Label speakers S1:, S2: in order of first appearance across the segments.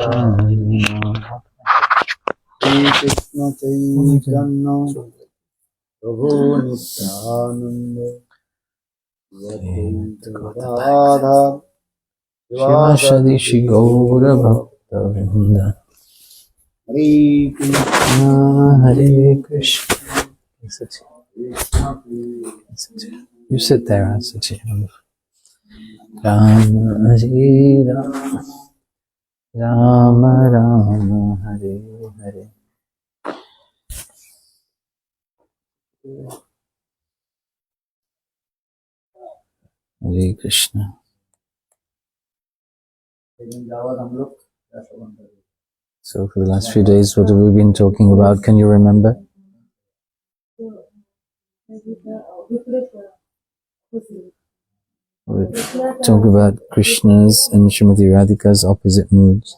S1: Krishna Chaitanya Prabhu Nityananda Radha
S2: Shivashadi Shigora Bhakta Vrinda Hare Krishna. You sit there, I'll sit here. Rama Hare Rama Rama Rama Hare Hare. Hare Krishna. So for the last few days, what have we been talking about? Can you remember? We talk about Krishna's and Srimati Radhika's opposite moods.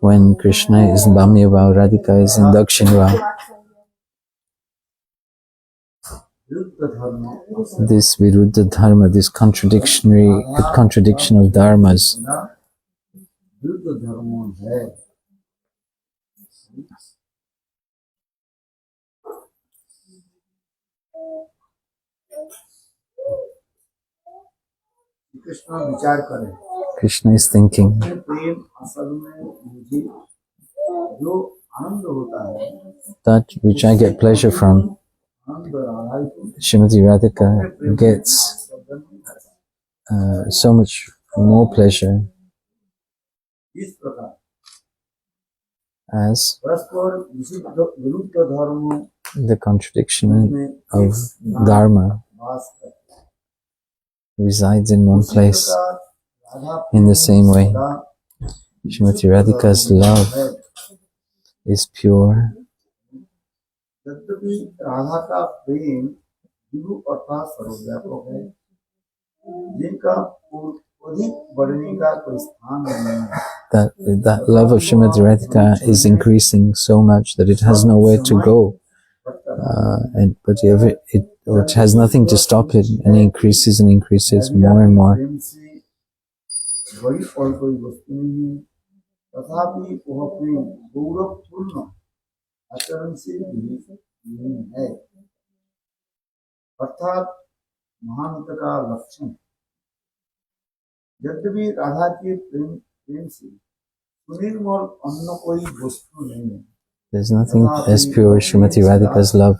S2: When Krishna is in Bhamya Bhav, Radhika is in Dakshin Bhav. This Viruddha Dharma, this contradiction of dharmas, Krishna is thinking that which I get pleasure from, Srimati Radhika gets so much more pleasure as the contradiction of dharma resides in one place. In the same way, Srimati Radhika's love is pure. That love of Srimati Radhika is increasing so much that it has nowhere to go. But it has nothing to stop it, and it increases and increases more and more. There's nothing as pure as Srimati Radhika's love.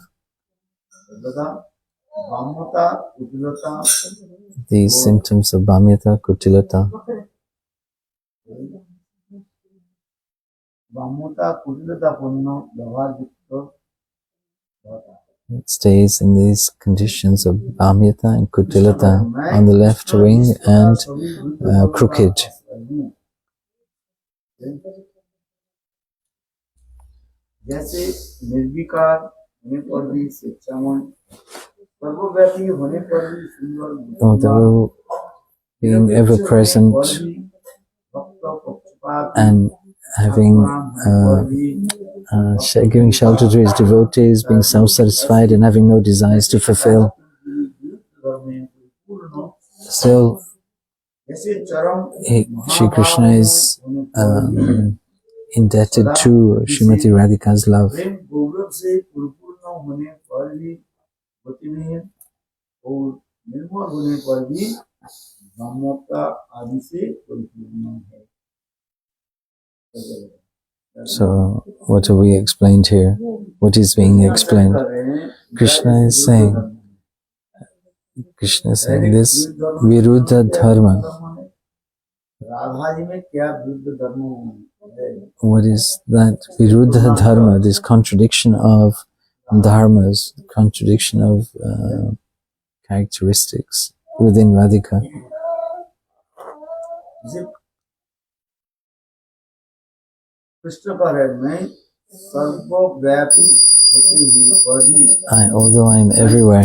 S2: These symptoms of Bhamyata, Kutilata, it stays in these conditions of Bhamyata and Kutilata on the left wing and crooked. Although being ever present and having giving shelter to his devotees, being self-satisfied and having no desires to fulfill, still Shri Krishna is indebted to Srimati Radhika's love. So, what have we explained here? What is being explained? Krishna is saying this Viruddha Dharma. What is that Viruddha Dharma, this contradiction of dharmas, contradiction of characteristics within Radhika? Although I am everywhere,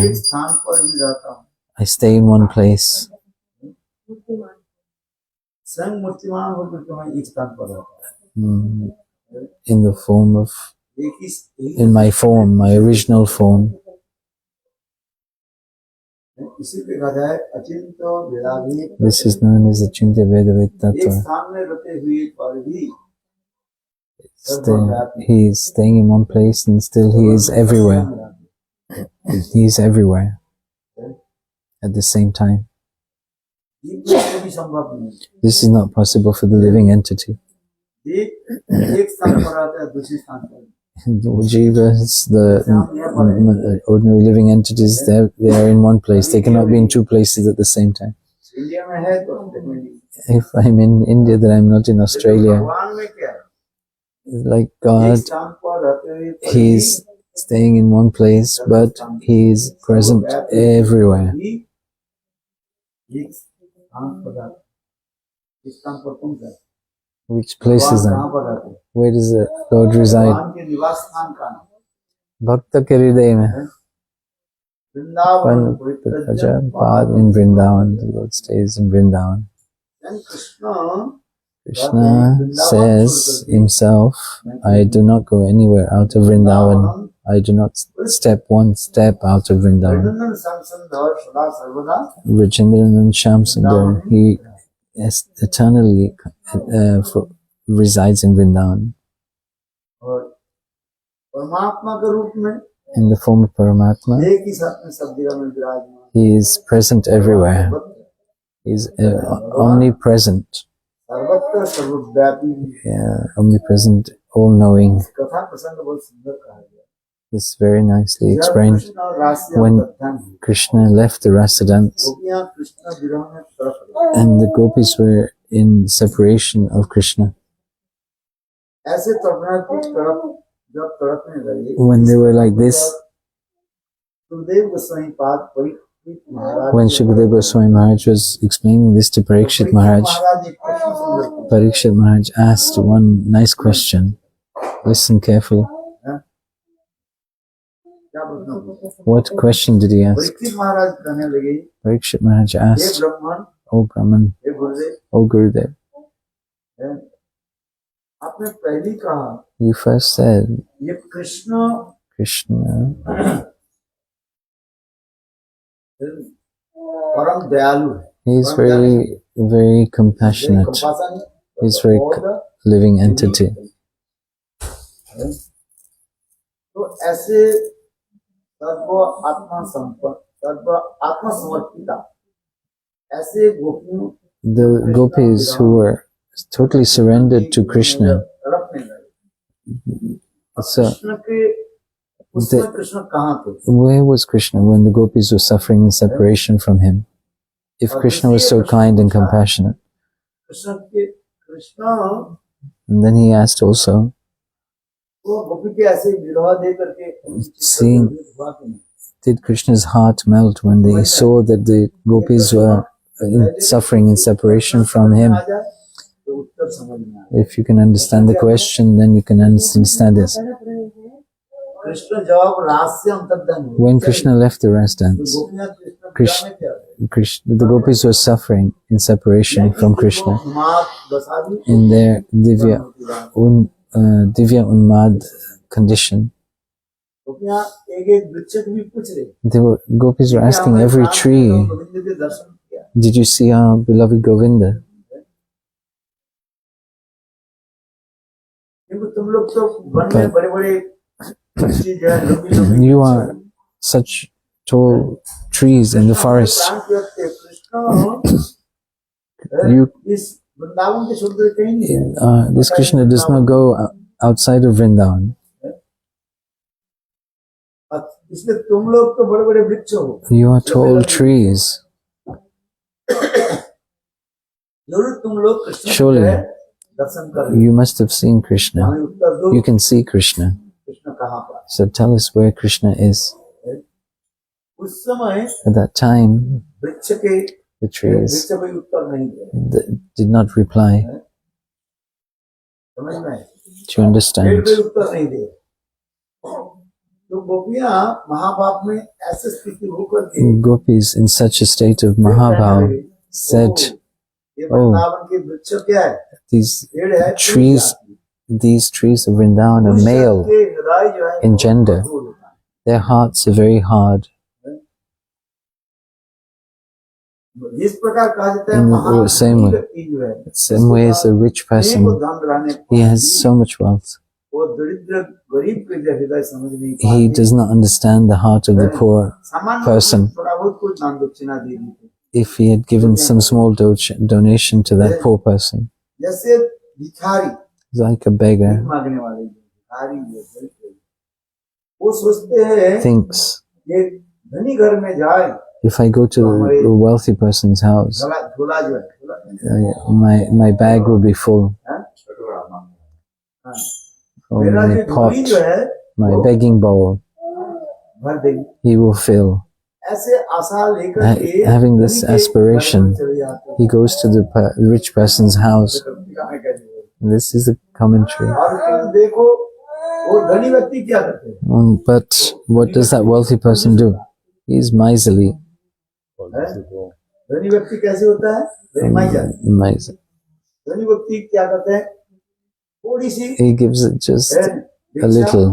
S2: I stay in one place. In the form of, in my form, my original form. This is known as the Achintya Vedavet Tattva. Still, he is staying in one place and still he is everywhere. He is everywhere at the same time. This is not possible for the living entity. Jivas, the ordinary living entities, they are in one place. They cannot be in two places at the same time. If I'm in India, then I'm not in Australia. Like God, He is staying in one place, but He is present everywhere. Which place is that? Where does the Lord reside? Bhakta ke hriday mein. In Vrindavan, the Lord stays in Vrindavan. Krishna says himself, I do not go anywhere out of Vrindavan. I do not step one step out of Vrindavan. Vrajendran Sham Sundar, he eternally resides in Vrindavan. In the form of Paramatma, he is present everywhere. He is omnipresent. Omnipresent, all-knowing. This is very nicely explained. When Krishna left the rasa dance and the gopis were in separation of Krishna, when they were like this, when Shukadeva Goswami Maharaj was explaining this to Parikshit Maharaj asked one nice question. Listen carefully. What question did he ask? Parikshit Maharaj asked, O Brahman, O Gurudev, you first said, Krishna he is very, very compassionate. He is very living entity. The gopis who were totally surrendered to Krishna, so where was Krishna when the gopis were suffering in separation from him? If Krishna was so kind and compassionate. And then he asked also, seeing, did Krishna's heart melt when they saw that the gopis were suffering in separation from him? If you can understand the question, then you can understand this. When Krishna left the rasa dance, the gopis were suffering in separation from Krishna in their Divya Unmad condition. Gopis were asking every tree, did you see our beloved Govinda? But you are such tall trees in the forest. This Krishna does not go outside of Vrindavan. You are tall trees. Surely you must have seen Krishna. You can see Krishna. So tell us where Krishna is. At that time, the trees did not reply. Do you understand? Gopis in such a state of Mahabhav said, oh, these trees of Vrindavan are male in gender. Their hearts are very hard.
S1: जिस प्रकार कहा जाता है
S2: In the
S1: महान
S2: same way.
S1: व्यक्ति जो है
S2: Same way as a rich person,
S1: वो धन रहने
S2: he has so much wealth.
S1: वो दरिद्र गरीब के हृदय समझ नहीं
S2: He
S1: पाते
S2: does not understand the heart of the poor
S1: सामान्य
S2: person.
S1: थोड़ा बहुत कुछ दान दक्षिणा दे देते
S2: If he had given some small donation to that poor person,
S1: जैसे भिखारी
S2: like a beggar
S1: मांगने वाले भिखारी वो सोचते हैं
S2: thinks,
S1: ये धनी घर में जाए
S2: if I go to a wealthy person's house,
S1: झोला जो है
S2: my bag will be full, or my pot, my begging bowl,
S1: भर देंगे
S2: he will fill.
S1: ऐसे आशा लेकर के
S2: Having this aspiration, he goes to the rich person's house. This is a commentary.
S1: और देखो वो धनी व्यक्ति क्या करते हैं
S2: But what does that wealthy person do? He is miserly.
S1: धनी व्यक्ति कैसे होता है
S2: Miser.
S1: धनी व्यक्ति क्या करते हैं थोड़ी सी
S2: He gives it just a little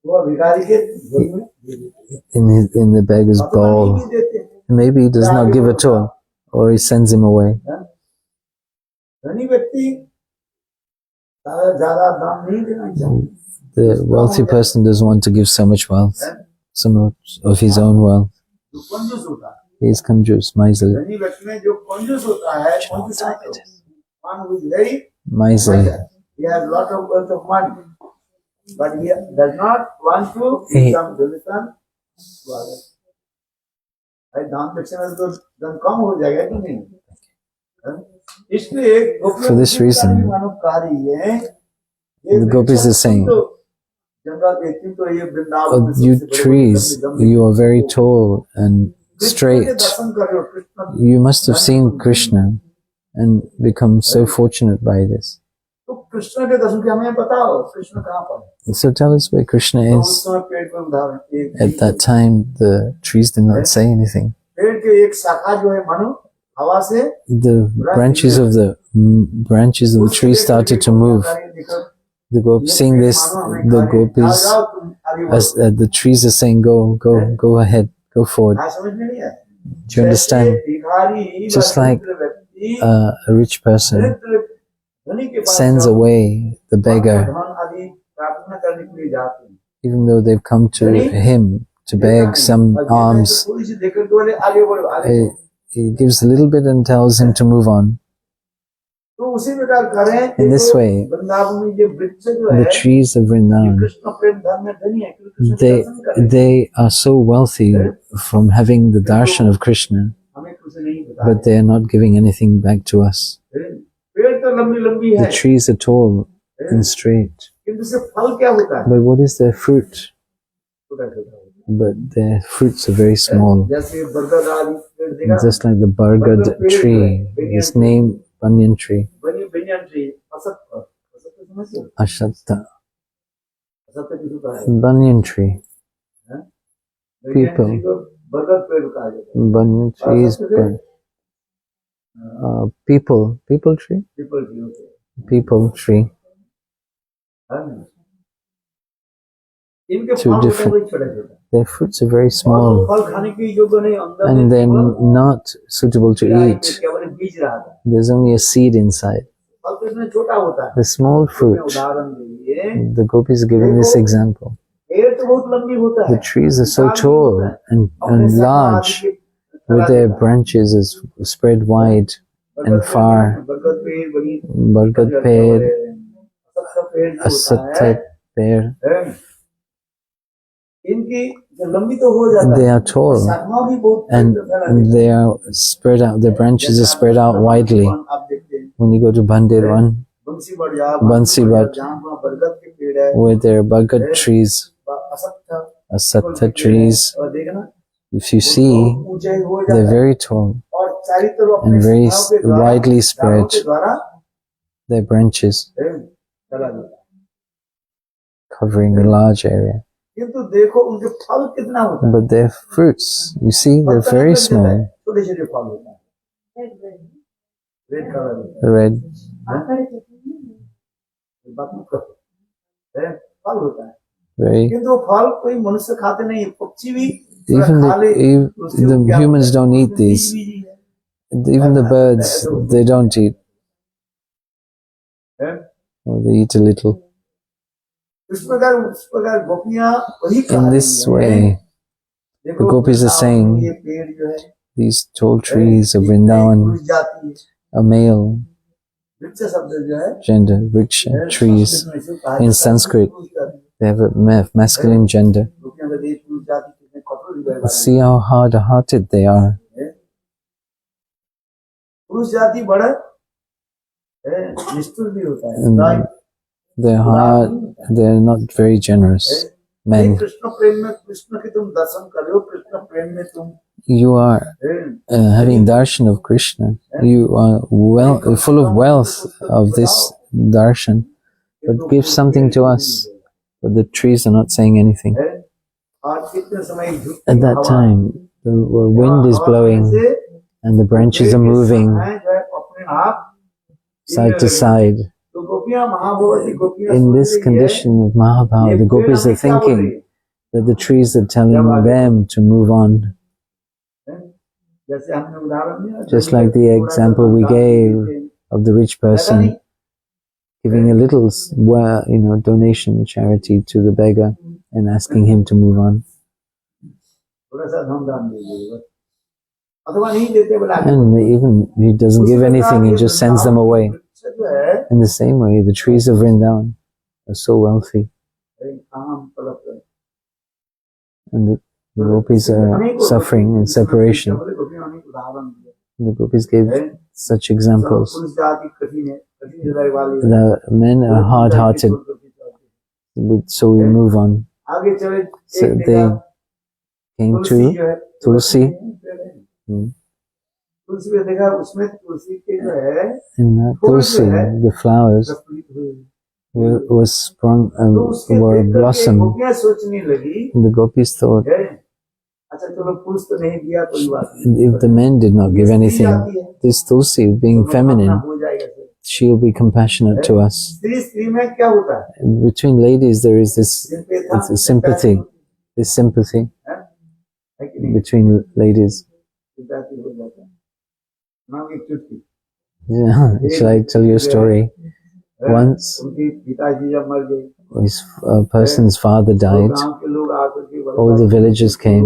S1: वो भिखारी के झोली में दे देते
S2: in the beggar's
S1: हैं।
S2: bowl.
S1: नहीं देते हैं।
S2: Maybe he does not give at all, or he sends him away.
S1: धनी व्यक्ति ज्यादा दाम नहीं देना चाहिए
S2: The wealthy person doesn't want to give so much wealth, so much of his own wealth.
S1: जो कंजूस होता है
S2: He is कंजूस, miserly.
S1: धनी व्यक्ति में जो कंजूस होता है one who is very
S2: Miserly.
S1: he has lot of wealth of money but he does not want to give some donation to others भाई दान दक्षिणा तो धन कम हो जाएगा कि नहीं इसलिए
S2: For this reason, the gopis are saying, "Oh, you trees, you are very tall and straight. You must have seen Krishna and become so fortunate by this. So tell us where Krishna is." At that time, the trees did not say anything. The branches of the tree started to move. Seeing this, the gopis, as the trees are saying, "Go ahead, go forward." Do you understand? Just like a rich person sends away the beggar, even though they've come to him to beg some alms. He gives a little bit and tells him to move on. In this way, the trees of Vrindavan, they are so wealthy from having the darshan of Krishna, but they are not giving anything back to us. The trees are tall and straight, but what is their fruit? But their fruits are very small, just like the bargad tree. It's named banyan tree. Ashatta. Banyan tree. People. Banyan tree is people. People tree. People tree. Two different. Their fruits are very small, and they're not suitable to eat. There's only a seed inside. The small fruit. The gopis are giving this example. The trees are so tall and large, with their branches is spread wide and far. Bargad pear, Asatta pear. They are tall and they are spread out. Their branches are spread out widely. When you go to Bandirwan, Bansibat, where there are bargad trees, Asatta trees, if you see, they're very tall and very widely spread. Their branches covering a large area. But their fruits, you see, they're very small. Red. Very. even the humans don't eat these. Even the birds, they don't eat. Or they eat a little. In this way, the gopis are saying, these tall trees of Vrindavan are male gender, vriksha, trees. In Sanskrit, they have a masculine gender. See how hard-hearted they are. And they're hard, they're not very generous. Men. You are having darshan of Krishna. You are full of wealth of this darshan. But give something to us. But the trees are not saying anything. At that time, the wind is blowing and the branches are moving side to side. In this condition of Mahabhava, the gopis are thinking that the trees are telling them to move on. Just like the example we gave of the rich person giving a little, donation, charity to the beggar and asking him to move on. And even he doesn't give anything, he just sends them away. In the same way, the trees of Vrindavan are so wealthy. And the gopis are suffering in separation. The gopis gave such examples. The men are hard-hearted, so we move on. So they came to Tulsi. In that Tulsi, the flowers were sprung, were blossom. The gopis thought, if the men did not give anything, this Tulsi, being feminine, she'll be compassionate to us. Between ladies, there is this sympathy. This sympathy between ladies. Yeah, shall I tell you a story? Once, a person's father died. All the villagers came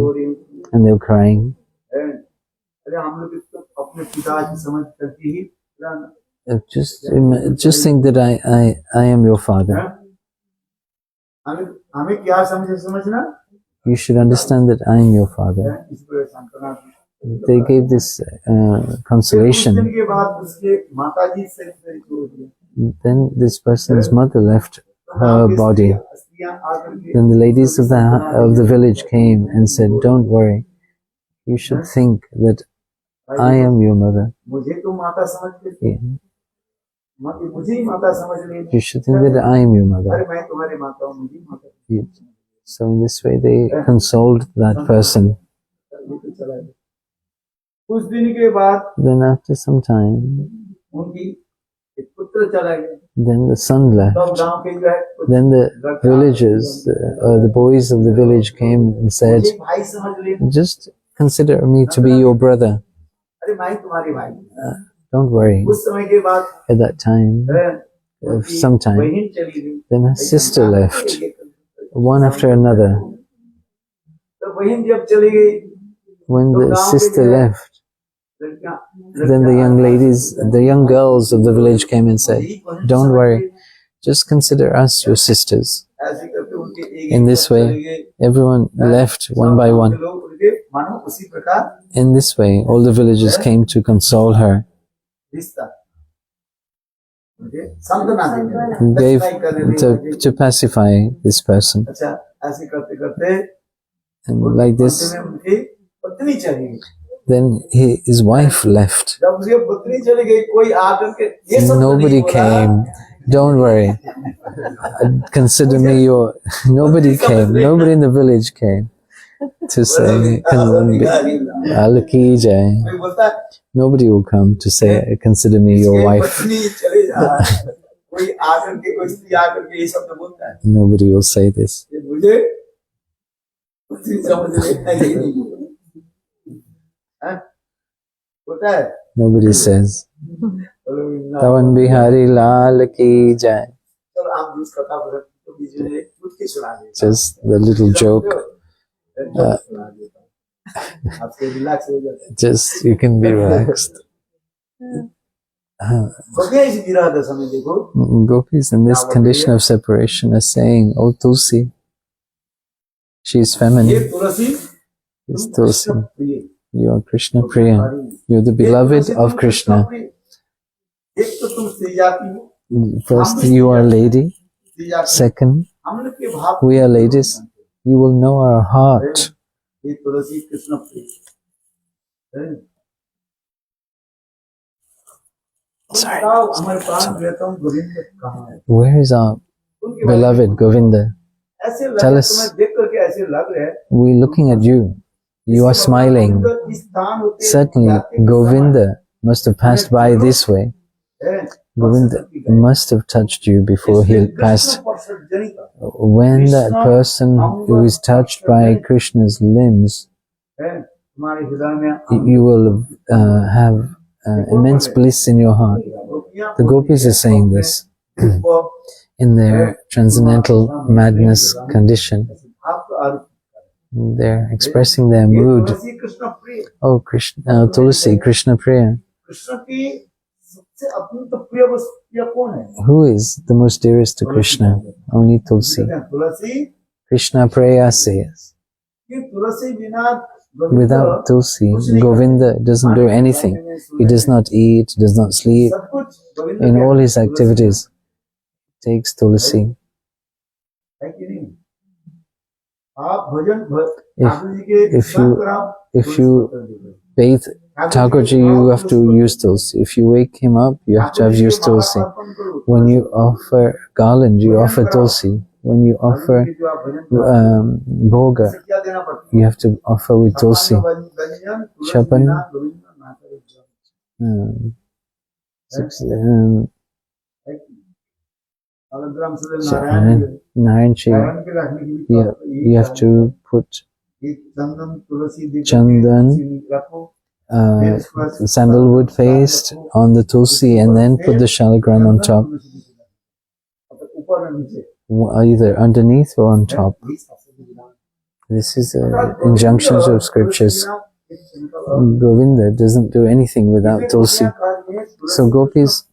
S2: and they were crying. Just think that I am your father. You should understand that I am your father. They gave this consolation. Then this person's mother left her body. Then the ladies of the village came and said, "Don't worry. You should think that I am your mother. Yeah. You should think that I am your mother." Yeah. So in this way, they consoled that person. Then after some time, then the son left. Then the villagers, the boys of the village came and said, "Just consider me to be your brother. Don't worry." At that time, sometime, then her sister left, one after another. When the sister left, then the young girls of the village came and said, "Don't worry, just consider us your sisters." In this way, everyone left one by one. In this way, all the villagers came to console her. Gave to pacify this person. And like this, then his wife left. Nobody came. Don't worry. Consider me your... Nobody came. Nobody in the village came to say, Alaki Jai. Nobody will come to say, consider me your wife. Nobody will say this.
S1: उसी समझ लेना ये नहीं है होता है
S2: Nobody says. Tavan Bihari Lal ki jai.
S1: चलो आप जिस कथा पर तो बीच में कुछ के सुना दे
S2: Just the little joke.
S1: सुना देता हूं आपसे रिलैक्स हो जाता है
S2: Just you can be relaxed.
S1: गोपियां इस विरह दशा में देखो
S2: Gopis in this condition of separation are saying, "Oh Tulsi, she is
S1: ये
S2: feminine.
S1: Tulsi
S2: It's Tulsi.
S1: प्रिय
S2: You are Krishna Priya. You're the beloved of Krishna.
S1: एक तो तुम स्त्री जाति हो
S2: First, you are a lady.
S1: स्त्री जाति
S2: Second,
S1: हम लोग के भाव
S2: we are ladies. You will know our heart."
S1: ये तुलसी कृष्ण प्रिय
S2: Sorry.
S1: बताओ हमारे प्राण प्रियतम गोविंद कहाँ है
S2: Where is our
S1: उनके बारे में
S2: beloved Govinda?
S1: ऐसे लग
S2: Tell
S1: रहा है,
S2: us.
S1: तुम्हें देख करके ऐसे लग रहा है
S2: We're looking at you. You are smiling.
S1: इस स्थान होते
S2: Certainly, Govinda must have passed by this way.
S1: है
S2: Govinda must have touched you before he passed. When that person who is touched by Krishna's limbs,
S1: हमारे हृदय में
S2: you will have immense bliss in your heart. The gopis are saying this in their transcendental madness condition. They're expressing their mood.
S1: Krishna प्रिय
S2: Oh, Krishna, Tulsi, Krishna Priya.
S1: Krishna की सबसे अत्यंत प्रिय वस्तु कौन है
S2: Who is the most dearest to Krishna? Only Tulsi.
S1: Tulsi
S2: Krishna Priya says.
S1: कि तुलसी बिना
S2: Without Tulsi, Govinda doesn't do anything. He does not eat, does not sleep.
S1: सब कुछ गोविंद
S2: In
S1: के
S2: all his activities, takes Tulsi.
S1: है कि नहीं आप भजन
S2: If-
S1: Thakur ji के
S2: if
S1: संग
S2: you-
S1: कराओ,
S2: if
S1: तुलसी
S2: you-
S1: पत्र दे दो।
S2: Bathe
S1: ठाकुर जी
S2: Thakurji,
S1: के
S2: you
S1: भाव
S2: have to
S1: Tulsi
S2: use Tulsi. If you wake him up, you have to
S1: Thakur
S2: have
S1: जी के
S2: used
S1: भाव
S2: Tulsi.
S1: अर्पण करो,
S2: When
S1: Tulsi
S2: you offer garland, you offer Tulsi. When you
S1: Thakur
S2: offer
S1: जी के जो आप भजन कराओ,
S2: bhoga,
S1: उसे क्या देना पड़ता है?
S2: you have to offer with Tulsi.
S1: सामान्य व्यंजन, तुलसी
S2: Shapan.
S1: बिना गोविंद ना करे। है कि? अलग्राम से नारायण जी,
S2: Narayan Shiva.
S1: नारायण के रखने के लिए
S2: You, you have to put
S1: एक चंदन तुलसी दे करके
S2: Chandan,
S1: तुलसी रखो, फिर उसके बाद
S2: sandalwood paste on the Tulsi and then put the shalagram on top,
S1: तुलसी दे दो। अब ऊपर और नीचे
S2: either underneath or on top.
S1: यही सबसे विधान।
S2: This is injunctions of scriptures. Govinda doesn't do anything without Tulsi. So gopis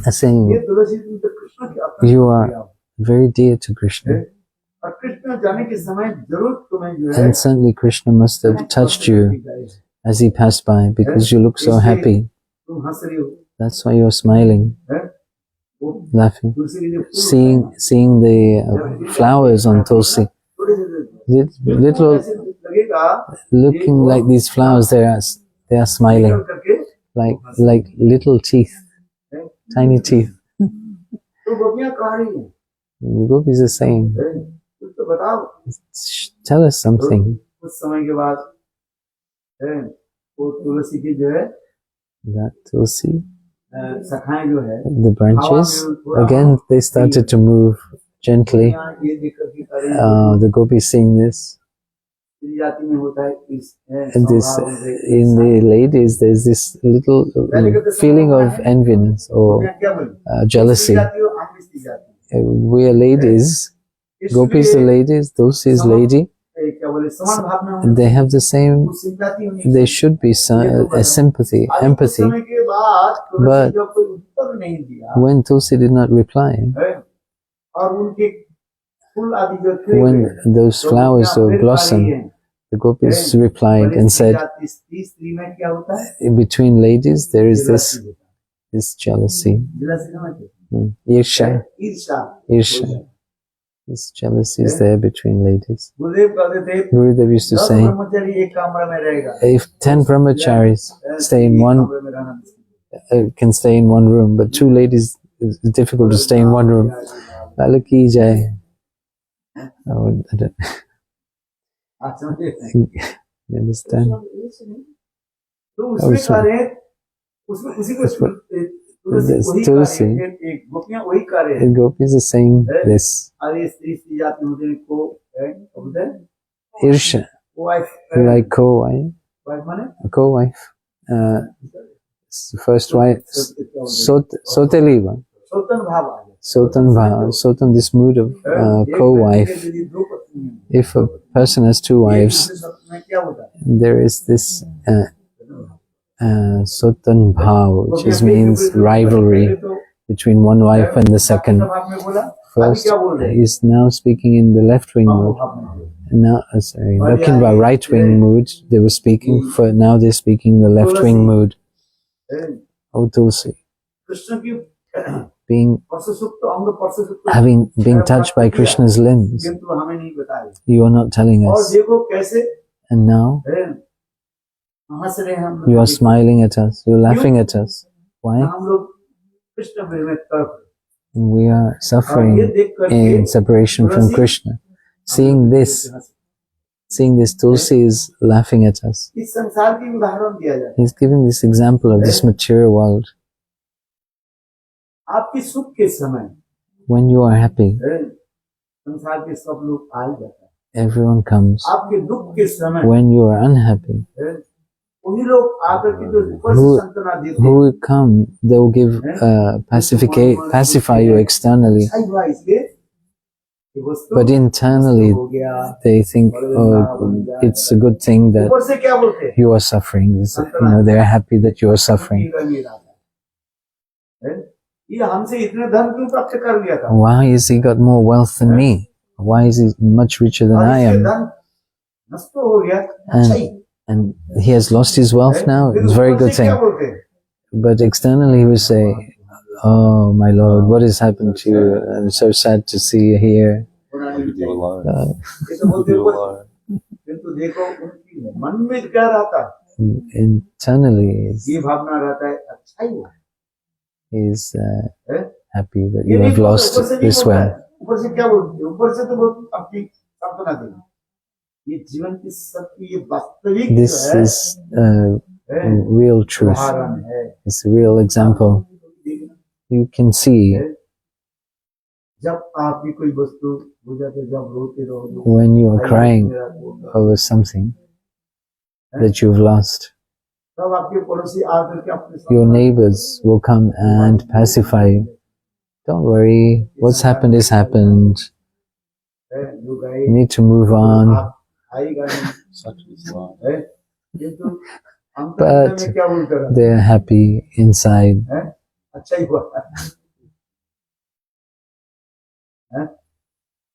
S2: are saying,
S1: ये तुलसी तुम तो कृष्ण के अपने
S2: you are
S1: प्रिय हो।
S2: very dear to Krishna.
S1: और कृष्ण जाने के समय जरूर तुम्हें जो है
S2: And certainly Krishna must have touched you as he passed by because you look so happy.
S1: तुम हंस रही हो,
S2: That's why you're smiling,
S1: है? वो
S2: laughing.
S1: तुलसी के जो फूल
S2: Seeing the flowers on Tulsi,
S1: थोड़े से
S2: little
S1: ऐसे लगेगा
S2: looking like these flowers, they are smiling
S1: निकल करके
S2: like little teeth,
S1: है?
S2: tiny teeth.
S1: तो गोपियां कह रही हैं,
S2: The gopis are saying,
S1: है? कुछ तो बताओ।
S2: tell us something.
S1: कुछ समय के बाद है वो तुलसी की जो है
S2: That Tulsi,
S1: शाखाएं जो है
S2: the branches, again they started to move gently.
S1: ये देख करके कह रही हैं,
S2: The gopis seeing this.
S1: स्त्री जाति में होता है इस
S2: And this,
S1: स्वभाव से
S2: in the ladies, there's this little feeling of enviness or
S1: गोपियां क्या बोली?
S2: jealousy.
S1: स्त्री जाति हो, हम भी स्त्री जाति
S2: We are ladies, gopis are ladies, Tulsi is lady.
S1: हैं। क्या बोले समान भावना होनी
S2: They have the same,
S1: चाहिए, सिंपैथी होनी चाहिए।
S2: there should be a sympathy,
S1: आज कुछ
S2: empathy.
S1: समय के बाद तुलसी
S2: But-
S1: जब कोई उत्तर नहीं दिया
S2: When Tulsi did not reply,
S1: है, और उनके फूल आदि जो थे
S2: when those
S1: तो
S2: flowers
S1: गोपियां
S2: were
S1: फिर
S2: blossom,
S1: आ रही हैं।
S2: the gopis
S1: है,
S2: replied
S1: बोले
S2: and
S1: स्त्री
S2: said,
S1: जाति, स्त्री में क्या होता है?
S2: in between ladies there is
S1: jealousy होता है।
S2: this jealousy,
S1: जेलसी समझते
S2: irsha,
S1: हैं? ईर्ष्या।
S2: irsha. This jealousy is there between ladies.
S1: गुरुदेव कहते थे
S2: Gurudev used to
S1: 10
S2: say,
S1: ब्रह्मचारी एक कमरे में रहेगा,
S2: if 10 brahmacharis stay in
S1: एक
S2: one,
S1: कमरे में रहना मुश्किल है।
S2: can stay in one room, but 2 ladies it's difficult to stay in one room. Lalaki jai. Oh, I don't,
S1: आप समझे?
S2: you understand?
S1: तो उसमें कह रहे हैं, उसमें उसी को वही कह रहे हैं, एक गोपियां वही कह रहे
S2: The
S1: हैं,
S2: gopis are saying this.
S1: अरे स्त्री जाति होने को है, बोलते हैं
S2: Irsha,
S1: wife,
S2: like co-wife,
S1: wife माने
S2: a co-wife. First wife, Soteliva.
S1: सोतन भाव आ गया।
S2: Sotan, this mood of co-wife. If a person has two wives,
S1: में क्या होता है?
S2: there is this Sotan bhav, which means rivalry between one wife and the second.
S1: भाव में बोला
S2: First,
S1: क्या बोल रहे हैं?
S2: he's now speaking in the left-wing mood. Now, talking about right-wing mood, they were speaking. For now, they're speaking the left-wing mood. Oh, Tulsi,
S1: Krishna की
S2: being
S1: परसुसुप्त अंग परसुसुप्त
S2: being touched by Krishna's limbs,
S1: किंतु हमें नहीं बताया।
S2: you are not telling
S1: और
S2: us.
S1: देखो कैसे
S2: And now
S1: हंस रहे हैं हम
S2: you are
S1: लोग।
S2: smiling at us, you're laughing at us. Why?
S1: हम लोग कृष्ण प्रेम में तड़प रहे हैं।
S2: We are suffering in separation from Krishna. Seeing this, Tulsi is laughing at us.
S1: इस संसार की उदाहरण दिया जाए।
S2: He's giving this example of this material world.
S1: आपकी सुख के समय
S2: When you are happy,
S1: संसार के सब लोग आ जाते हैं।
S2: everyone comes.
S1: आपके दुख के समय
S2: When you are unhappy,
S1: वही लोग आकर के जो ऊपर से सांत्वना देते
S2: who will come, they will give pacify you externally,
S1: अच्छा हुआ इसलिए कि वस्तु
S2: but internally
S1: हो गया।
S2: they think, oh, it's a good thing that
S1: ऊपर से क्या बोलते हैं?
S2: you are suffering. They are happy that you are suffering.
S1: ये हमसे इतने धन क्यों प्राप्त कर लिया था?
S2: Why is he got more wealth than me? Why is he much richer than I am?
S1: धन नष्ट हो गया। अच्छा ही।
S2: And he has lost his wealth now. It's a very good thing. But externally he will say, oh my Lord, what has happened to you? I'm so sad to see you here.
S1: किंतु देखो उनकी मन में क्या रहता है?
S2: Internally
S1: ये भावना रहता है अच्छा ही हुआ।
S2: he's happy that you have lost this wealth.
S1: ऊपर से क्या बोलते हैं? ऊपर से तो बहुत अपनी सांत्वना देंगे। ये जीवन की सत्य ये वास्तविक
S2: This is real truth. It's a real example. You can see
S1: जब आपकी कोई वस्तु हो जाती है, जब रोते रहो,
S2: when you are crying over something that you've lost,
S1: तब आपके पड़ोसी आकर के अपने
S2: your neighbors will come and pacify you. Don't worry, what's happened is happened. You need to move on. But they're happy inside.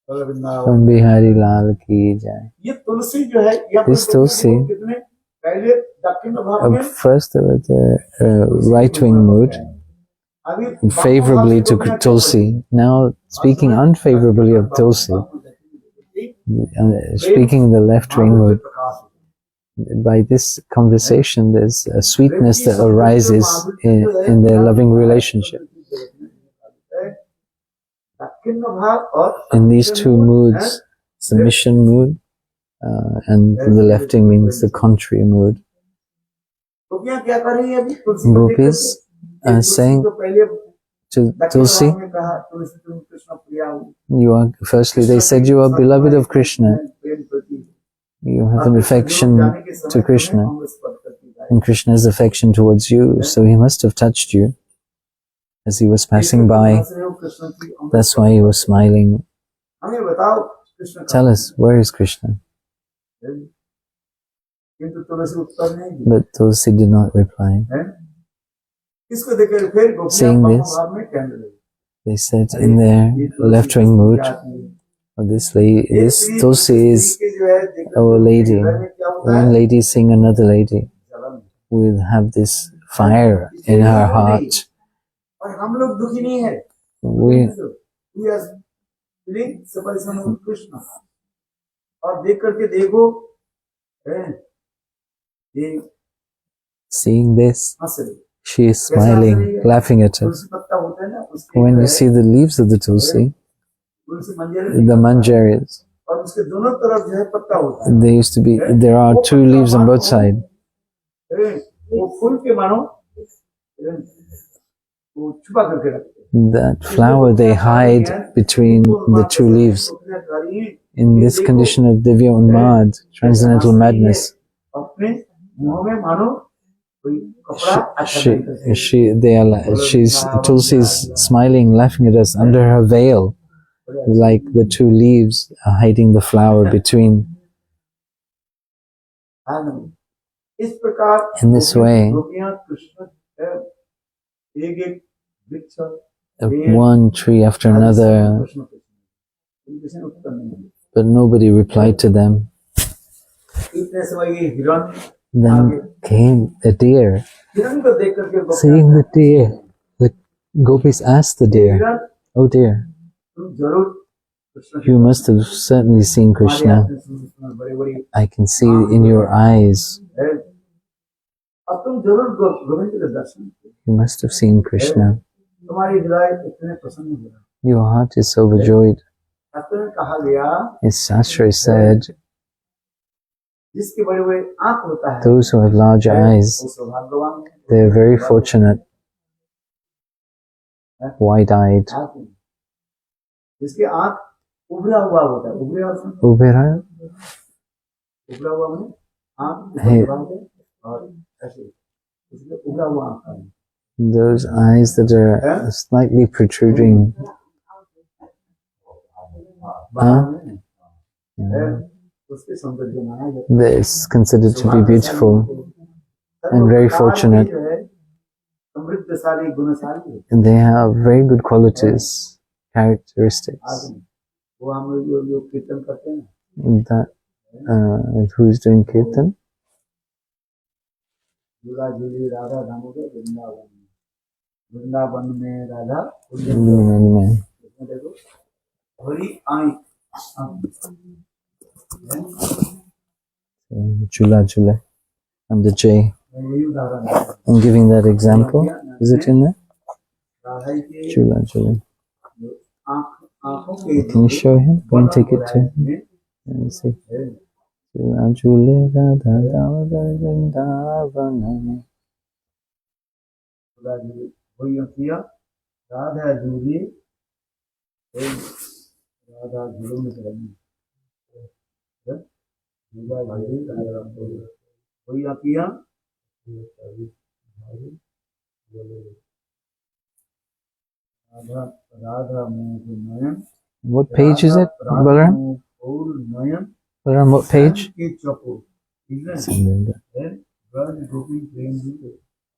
S2: From Bihari Lal ki jai. This Tulsi, first the right-wing mood, favorably to Tulsi. Now speaking unfavorably of Tulsi, speaking in the left-wing mood. By this conversation, there's a sweetness that arises in their loving relationship. In these two moods, submission mood and the left-wing means the contrary mood. Gopis are saying to Tulsi, firstly they said you are beloved of Krishna. You have an affection to Krishna, and Krishna has affection towards you, so he must have touched you as he was passing by. That's why he was smiling. Tell us, where is Krishna? But Tulsi did not reply. Seeing this, they said in their left-wing mood, this Tulsi is our lady. One lady seeing another lady will have this fire in her heart. We are feeling separation from Krishna. Seeing this, she is smiling, laughing at us. When you see the leaves of the Tulsi, the manjaris, there are two leaves on both sides. That flower they hide between the two leaves. in this condition of Divya Unmad, transcendental madness,
S1: अपने मुंह में मानो कोई कपड़ा अच्छा नहीं कर
S2: she's Tulsi's smiling, laughing at us under her veil, like the two leaves are hiding the flower between.
S1: इस प्रकार
S2: In this way,
S1: गोपियां कृष्ण एक एक वृक्ष
S2: one tree after another, but nobody replied to them.
S1: इतने समय ये हिरण
S2: Then came a deer.
S1: हिरण को देख करके
S2: Seeing the deer, the gopis asked the deer, "Oh dear,
S1: तुम जरूर Krishna
S2: you must have certainly seen Krishna.
S1: बड़े बड़ी
S2: I can see in your eyes.
S1: अब तुम जरूर गोविंद के दर्शन
S2: You must have seen Krishna.
S1: तुम्हारी हृदय इतने प्रसन्न हो रहा
S2: Your heart is so overjoyed."
S1: शास्त्र में कहा गया
S2: As Shastra said,
S1: जिसके बड़े बड़े आंख होता है
S2: those who have large eyes,
S1: वो सौभाग्यवान है।
S2: they are very fortunate, wide-eyed.
S1: जिसके आंख उभरा हुआ होता है उभरा
S2: Ubera,
S1: हुआ में आंख
S2: Hey.
S1: ऊपर है और ऐसे इसलिए उभरा हुआ आंख है।
S2: those eyes that are slightly protruding.
S1: बाहर में उसके सौंदर्य माना जाता
S2: That is considered to be beautiful and very fortunate.
S1: समृद्धशाली गुणशाली
S2: And they have very good qualities, characteristics.
S1: वो हम लोग कीर्तन करते हैं
S2: That who is doing kirtan?
S1: झूला झूली राधा दामोदर वृंदावन वृंदावन में राधा
S2: Amen.
S1: इसमें देखो हरी आई
S2: Chula chula. And the J.
S1: यही उदाहरण है
S2: I'm giving that example. Is it in there?
S1: Radha के
S2: Chula chula.
S1: आंखों के
S2: Can you show him? Go and take it to him. Let me see. Chula chula radha damodar vrindavanam.
S1: वही किया राधा झूली राधा झूलों में चलेंगे वही किया राधा राधा मुख नयन
S2: What page is it, Balaram?
S1: और नयन
S2: Balaram, what page?
S1: के चको ठीक है
S2: Something like that.
S1: Braj Gopi Prem ji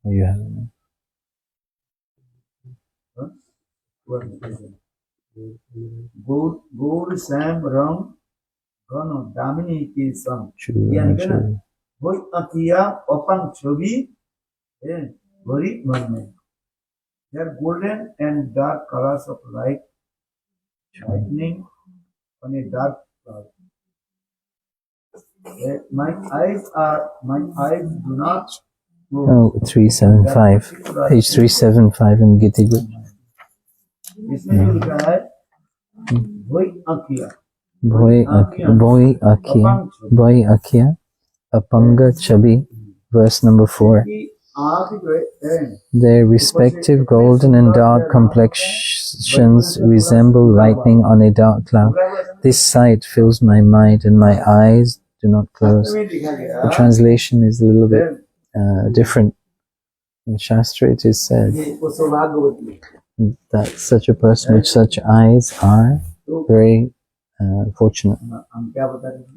S2: Oh, you have it.
S1: गौर श्याम रंग घन दामिनी के संग
S2: Chula
S1: यानी कि ना
S2: chula.
S1: वही अकिया अपन छवि है भरी मन में they are golden and dark colors of light shining on a dark cloud. My eyes do not move.
S2: Oh, 375. Page 375 in Giti Book.
S1: इसमें जो लिखा है वही अकिया
S2: Boy Akia, Apanga Chabi, verse number 4.
S1: की आँख जो है
S2: Their respective golden and dark complexions resemble lightning on a dark cloud. This sight fills my mind and my eyes do not close.
S1: में लिखा गया
S2: The translation is a little bit different. In Shastra it is said
S1: वो सौभाग्यवती है
S2: that such a person with such eyes are very fortunate.
S1: हम क्या बता रहे हैं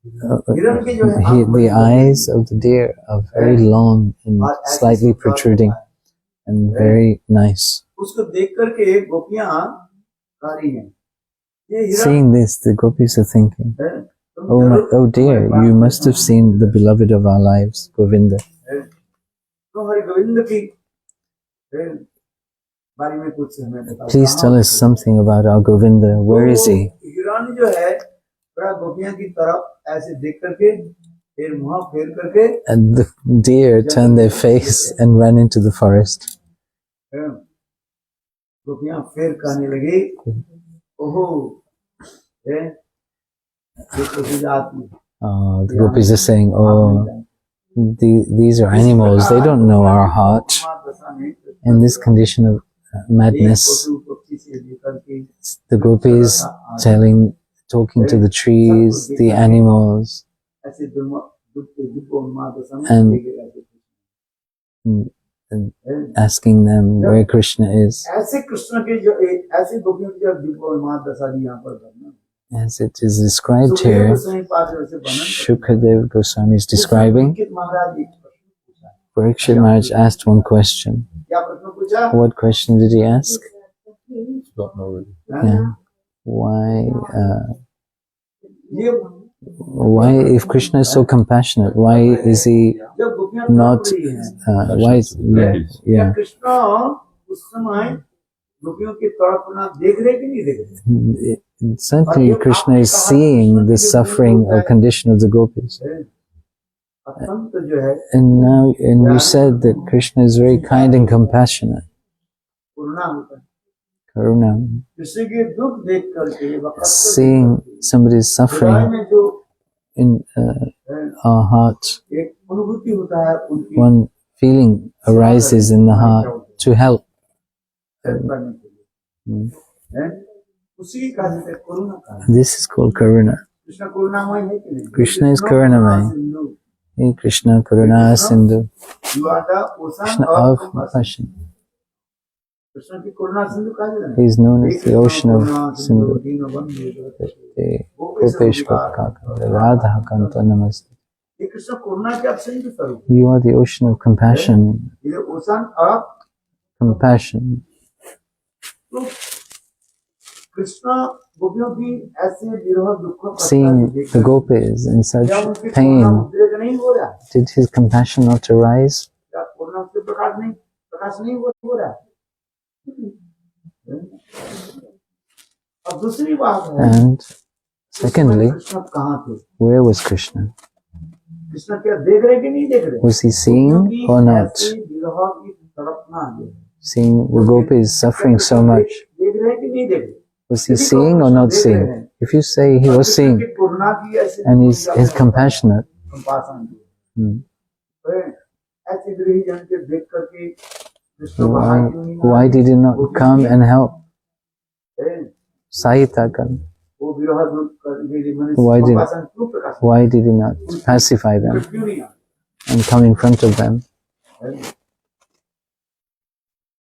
S2: The eyes of the deer are very long and slightly protruding and very nice.
S1: उसको देख करके गोपियां गा रही हैं ये हिरण
S2: Seeing this, the gopis are thinking,
S1: है तुम
S2: oh dear, you must have seen the beloved of our lives, Govinda.
S1: तो हरि गोविंद की बारे में कुछ हमें बताओ
S2: Please tell us something about our Govinda. Where is he?
S1: हिरण जो है थोड़ा गोपियां की तरफ ऐसे देख करके फिर मुंह फेर करके
S2: And the deer turned their face and ran into the forest.
S1: गोपियां फिर कहने लगी ओहो ये तो जाती
S2: Oh, the gopis are saying, oh, these are animals. They don't know our heart. In this condition of madness, the gopis talking to the trees, the animals,
S1: ऐसे दुख उन्माद समय
S2: and,
S1: देखेगा
S2: and asking them where Krishna is.
S1: ऐसे कृष्ण के जो ऐसे गोपियों की जो दुख उन्माद दशा यहाँ पर करना
S2: As it is described here, Shukadev Goswami is describing. Parikshit Maharaj asked one question. What question did he ask? Yeah. Why, if Krishna is so compassionate, why is he not, why is, yeah. Certainly Krishna is seeing the suffering or condition of the gopis. And now, and you said that Krishna is very kind and compassionate. Karuna. Seeing somebody is suffering in our heart, one feeling arises in the heart to help. This is called Karuna. Krishna is Karunamay. Hey Krishna Karuna Sindhu. Krishna of compassion. He is known as the ocean of Sindhu. The Gopeshwar Radha Kanta Namaste. You are the ocean of compassion. Compassion. Seeing the gopis in such pain, did his compassion not arise? And secondly, where was Krishna? Was he seeing or not? Seeing the gopis suffering so much. Was he seeing or not seeing? If you say he was seeing and he's compassionate, why did he not come and help? Sahitakan. Why did he not pacify them and come in front of them?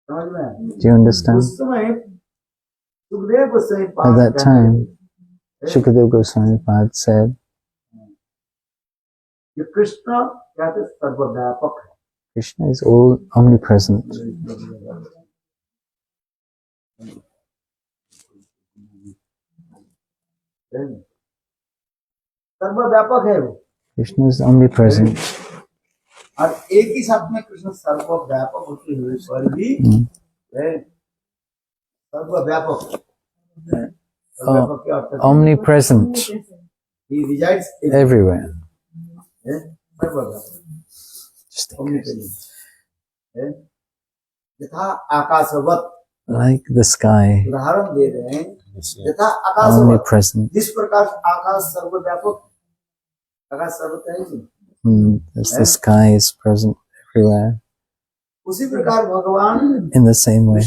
S2: Do you understand? At that time, Shukadev Goswami Pad said, Krishna is all omnipresent. Krishna is omnipresent. Omnipresent. He resides everywhere. Just like the sky, omnipresent. As the sky is present everywhere. In the same way,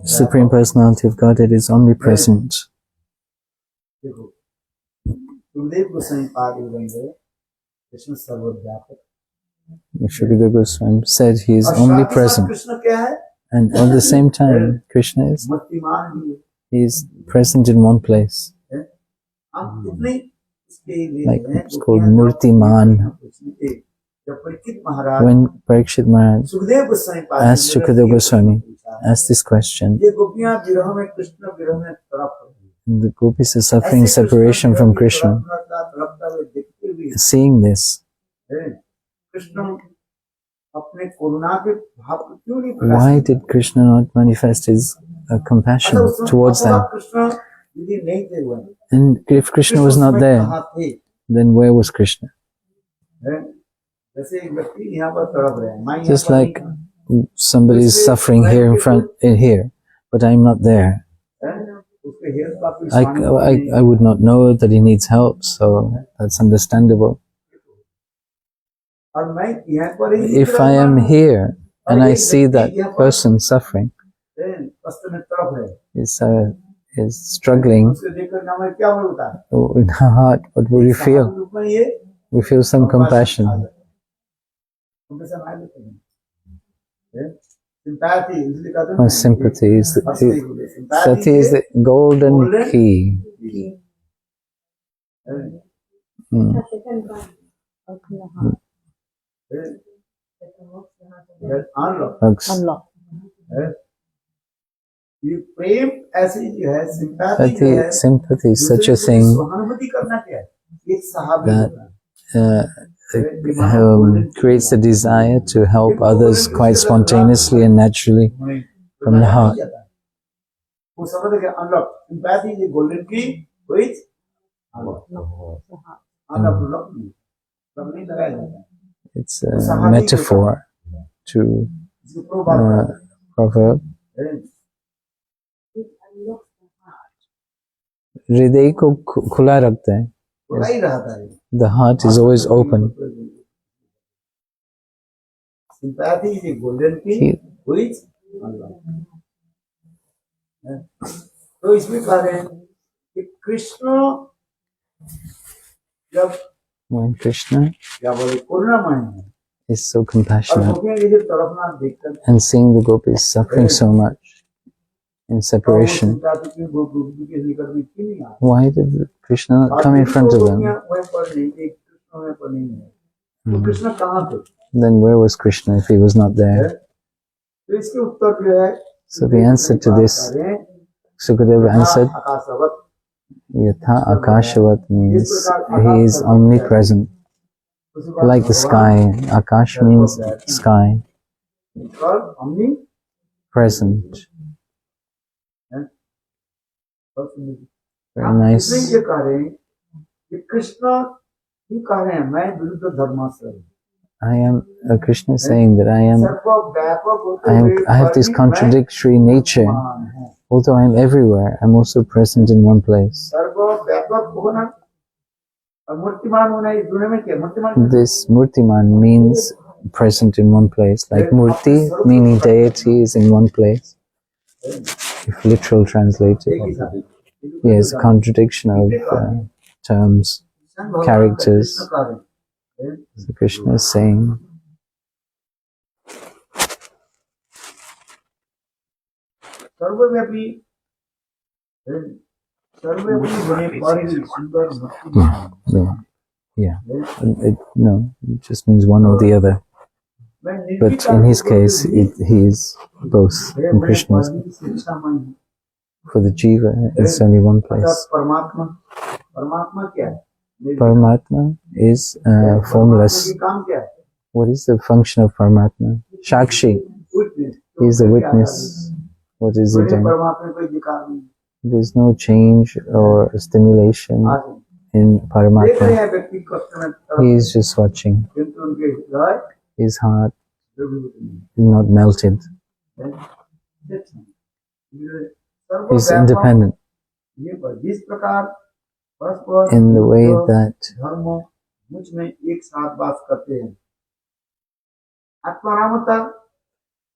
S2: Supreme Personality of Godhead is omnipresent. Shukadev Goswami said he is omnipresent, and at the same time Krishna is present in one place. Like it's called Murtiman. When Parikshit Maharaj asked Shukadev Goswami, asked this question, the gopis are suffering separation from Krishna. Seeing this, why did Krishna not manifest his compassion towards them? And if Krishna was not there, then where was Krishna? Just like somebody is suffering here in here, but I'm not there. I would not know that he needs help, so that's understandable. If I am here and I see that person suffering, is struggling
S1: उसको देख कर हमें क्या होता है?
S2: in our heart, what would we feel?
S1: रूप में ये
S2: We feel some compassion.
S1: compassion आ जाता है। Sympathy, इसलिए कहते हैं
S2: Or sympathy is
S1: sympathy
S2: is the golden key. Mm.
S1: unlock ये प्रेम ऐसी जो है sympathy जो है
S2: Sympathy is such a
S1: दूसरे को
S2: thing
S1: सहानुभूति करना क्या है? ये सहाबी
S2: that
S1: होता है।
S2: creates a desire to help others quite spontaneously and naturally from the heart.
S1: वो समझ गया unlock sympathy is golden key which unlock नहीं लगाया जाता है।
S2: It's a metaphor to proverb. हृदय को खुला रखता है. The heart is always open.
S1: Sympathy is a golden key which unlock. तो इसमें कह रहे हैं कि कृष्ण जब
S2: When Krishna
S1: क्या बोले करुणामय है
S2: is so compassionate
S1: तरफना देखकर
S2: and seeing the gopis suffering so much in separation, why did Krishna not come in front of them? Then where was Krishna if he was not there? So the answer to this, Sukadeva answered, Yatha Akashavat means he is omnipresent. Like the sky, Akash means sky, present. Very nice. I am Krishna saying that I have this contradictory nature. Although I am everywhere, I am also present in one place. This Murtiman means present in one place. Like Murti, meaning deity, is in one place. If literal translated. Yes, contradiction of terms, characters. So Krishna is saying, no, it just means one or the other. But in his case, he is both. In Krishna's, for the jiva, it's only one place. Paramatma is formless. What is the function of Paramatma? Shakshi. He is the witness. What is he doing? There is no change or stimulation in Paramatma. He is just watching. His heart is not melted. He is independent. In the way that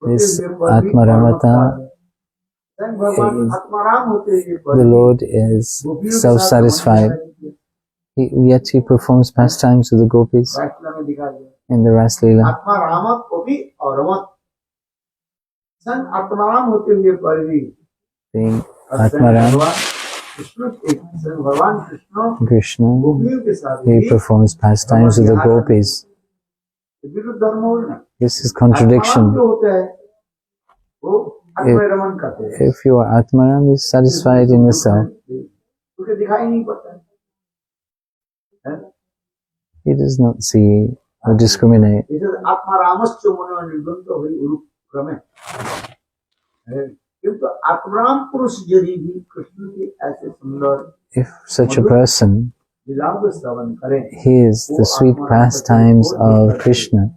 S2: this Atmaramata, the Lord is self-satisfied, yet he performs pastimes with the gopis in the Ras Leela. Being Atmaram, Krishna, he performs pastimes with the gopis. This is contradiction. If you are Atmaram, you are satisfied in yourself. He does not see or discriminate. If such a person hears the sweet pastimes of Krishna,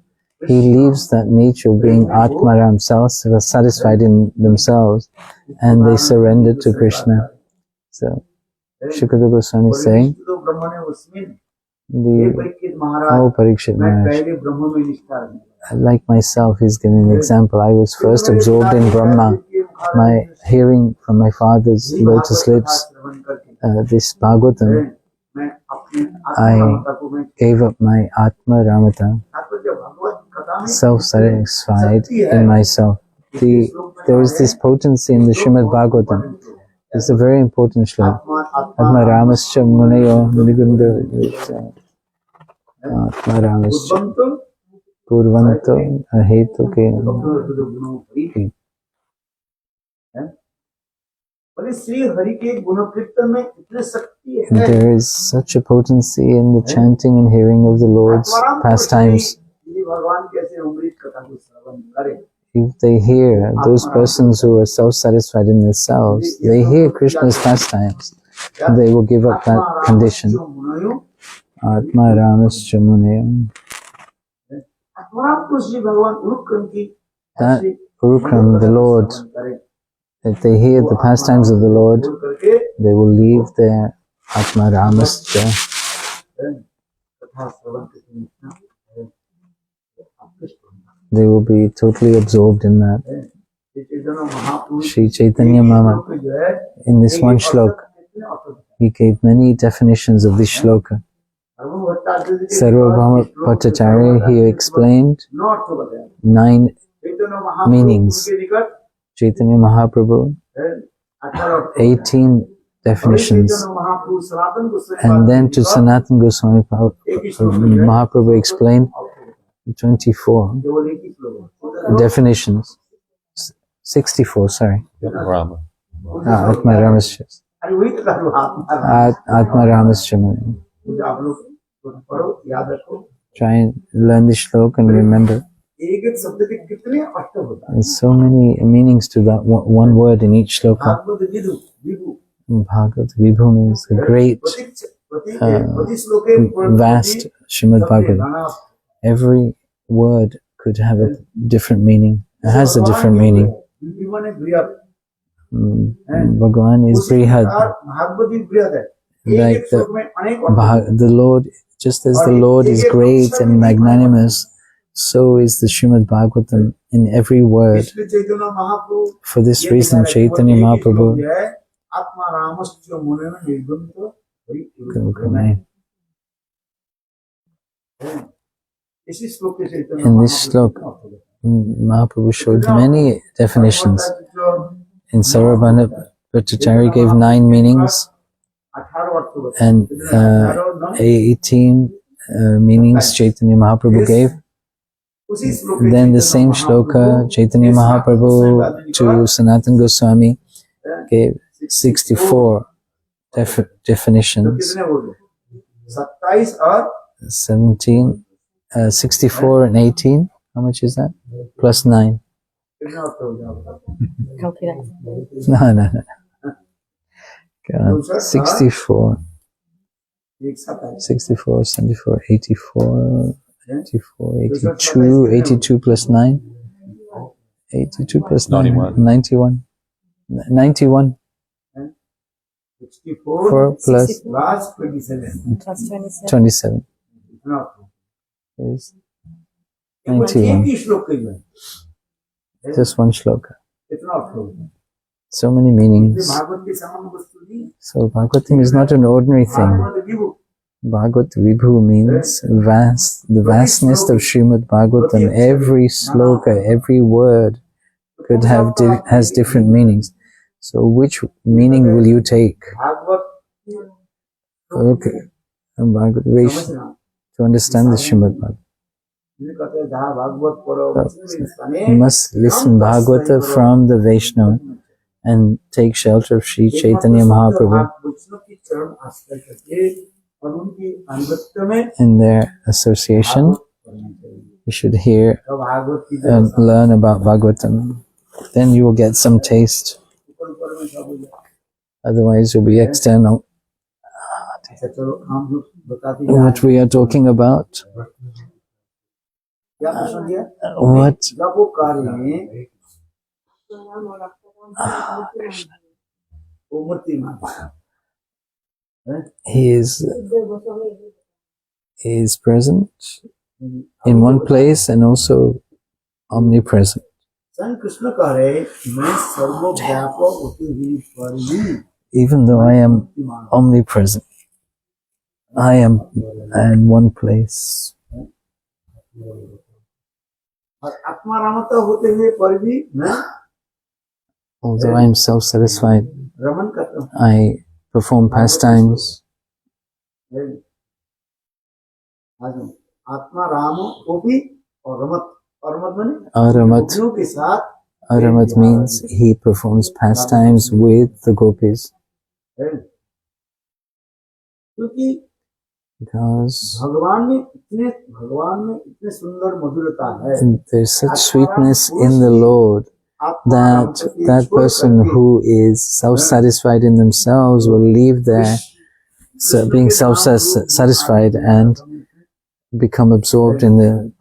S2: he leaves that nature of being Atmaram, satisfied in themselves, and they surrender to Krishna. So, Shukadeva Goswami is saying, Parikshit Maharaj, like myself, he's giving an example. I was first absorbed in Brahma. my hearing from my father's lotus lips this Bhagavatam, I gave up my Atma Ramata, self-satisfied in myself. There is this potency in the Srimad Bhagavatam. It's a very important shloka. Atma Ramascha Munayo Nigunda Atma Ramascha Purvanto Ahetu Ke. There is such a potency in the chanting and hearing of the Lord's pastimes. If they hear, those persons who are self-satisfied in themselves, they hear Krishna's pastimes, they will give up that condition. Atma Ramascha Munayam. That Urukram, the Lord, if they hear the pastimes of the Lord, they will leave their Atma Ramascha. They will be totally absorbed in that. Sri Chaitanya Mahaprabhu, in this one shloka, he gave many definitions of this shloka. Sarvabhauma Bhattacharya, he explained 9 meanings. Chaitanya Mahaprabhu, 18 definitions. And then to Sanatana Goswami Mahaprabhu explained 24 definitions. 64, sorry.
S3: Rama.
S2: Atma Ramascha. Atma Ramascha. Try and learn this shloka and remember. There's so many meanings to that one word in each shloka. Bhagavat Vibhu means a great, vast Srimad Bhagavatam. Every word could have a different meaning. It has a different meaning. Bhagavan is Brihad. Like the Lord, just as the Lord is great and magnanimous, so is the Srimad Bhagavatam in every word. For this reason, Chaitanya Mahaprabhu in this shloka, Mahaprabhu showed many definitions. In Sarvabhauma Bhattacharya gave 9 meanings and 18 meanings Chaitanya Mahaprabhu gave. Then the same shloka, Chaitanya Mahaprabhu to Sanatana Goswami gave 64 definitions. 64 and 18, how much is that? Plus 9. No. 64, 74, 84, 82 plus 9. 82 plus 9, 91. 91. 4 plus 27 is 91. Just one shloka. So many meanings. So Bhagavatam is not an ordinary thing. Bhagavat Vibhu means vast, the vastness of Srimad Bhagavatam. Every sloka, every word could have has different meanings. So which meaning will you take? Okay, Bhagavat Vaishnava, to understand the Srimad Bhagavatam. You must listen Bhagavata from the Vaishnava and take shelter of Sri Chaitanya Mahaprabhu in their association. You should hear and learn about Bhagavatam. Then you will get some taste. Otherwise, you'll be external. What we are talking about? What? He is present in one place and also omnipresent.
S1: स्वयं कृष्ण कह रहे मैं सर्वव्यापक होते हुए पर भी
S2: even though I am omnipresent, I am in one place.
S1: और आत्मा रामता होते हुए पर भी मैं
S2: Although I am self-satisfied,
S1: Raman करता हूँ।
S2: I perform pastimes.
S1: आत्मा राम को भी और रमत माने
S2: Aramat,
S1: गोपियों के साथ
S2: Aramat means he performs pastimes with the gopis.
S1: क्योंकि
S2: Because
S1: भगवान में इतने सुंदर मधुरता है
S2: there's such sweetness in the Lord that person who is self-satisfied in themselves will leave their being self-satisfied and become absorbed in the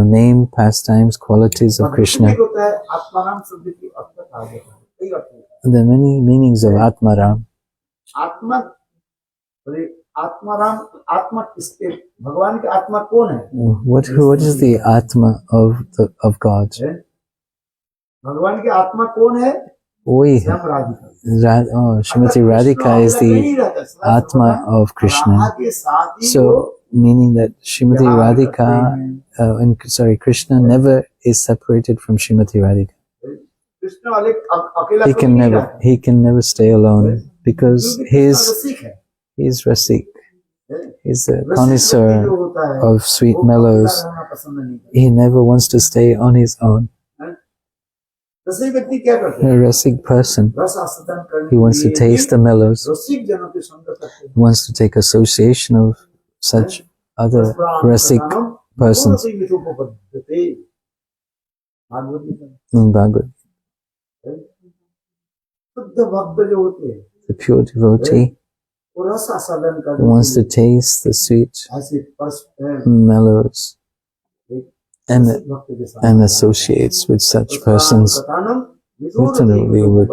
S2: name, pastimes, qualities of Krishna. There are many meanings of Atmaram.
S1: भगवान की आत्मा कौन है?
S2: What is the Atma of God?
S1: भगवान की आत्मा कौन है?
S2: We,
S1: स्वयं Radhika.
S2: Srimati Radhika is the Atma of Krishna. So, meaning that Srimati Radhika, Krishna never is separated from Srimati Radhika. He can never stay alone because he is Rasik. He's a connoisseur of sweet mellows. He never wants to stay on his own. A Rasik person, he wants to taste the mellows. He wants to take association of such other Rasik persons. In Bhagavad, the pure devotee who wants to taste the sweet mellows and associates with such persons literally with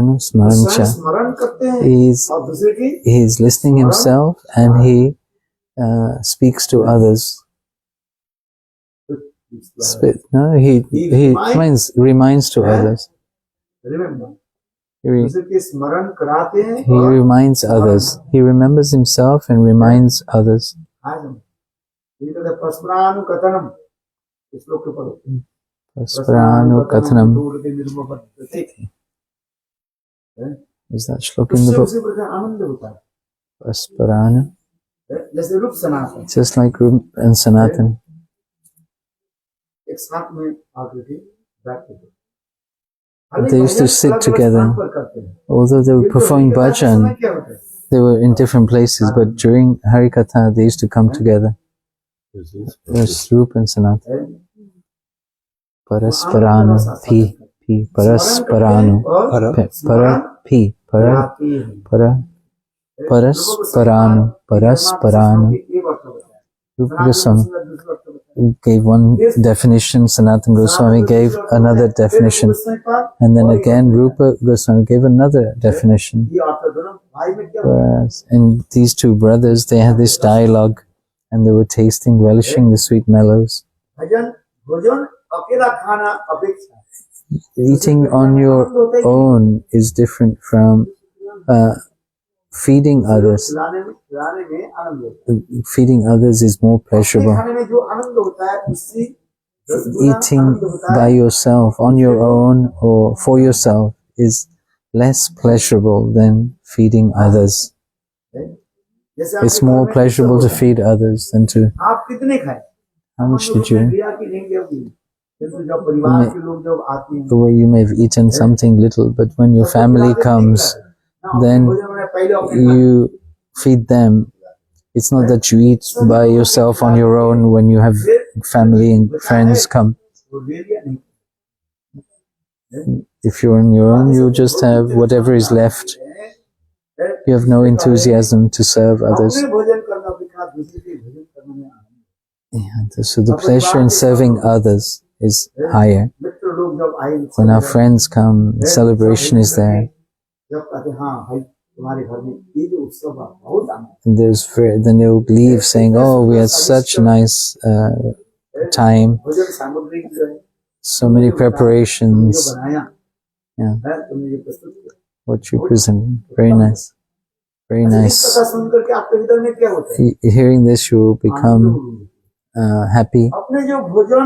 S2: Smarancha. He is listening himself and he speaks to others. He reminds to others. He reminds others. He remembers himself and reminds others. Pasparanu Kathanam. Is that shloka in the book? Pasparanu. Just like Rup and Sanatan. They used to sit together. Although they were performing bhajan, they were in different places, but during Harikatha, they used to come together. There's Rup and Sanatan. Parasparanu, P, Parasparanu, Parasparanu. Rupa Goswami gave one definition, Sanatana Goswami gave another definition, and then again Rupa Goswami gave another definition. Whereas in these two brothers, they had this dialogue and they were tasting, relishing the sweet mellows. Eating on your own is different from feeding others. Feeding others is more pleasurable. Eating by yourself, on your own, or for yourself is less pleasurable than feeding others. It's more pleasurable to feed others than to... How much did you... You may have eaten something little, but when your family comes, then you feed them. It's not that you eat by yourself on your own when you have family and friends come. If you're on your own, you just have whatever is left. You have no enthusiasm to serve others. Yeah, so the pleasure in serving others is higher. When our friends come, celebration is there.
S1: तुम्हारे घर में ये जो उत्सव है बहुत आनंद।
S2: And then they would leave saying, "Oh, we had such a nice time.
S1: भोजन सामग्री जो है
S2: So many preparations.
S1: जो बनाया
S2: Yeah,
S1: है तुमने जो प्रस्तुत किया
S2: what you present, very nice, very
S1: इस
S2: nice."
S1: कथा सुन करके आपके हृदय में क्या होता है?
S2: Hearing this, you become happy.
S1: अपने जो भोजन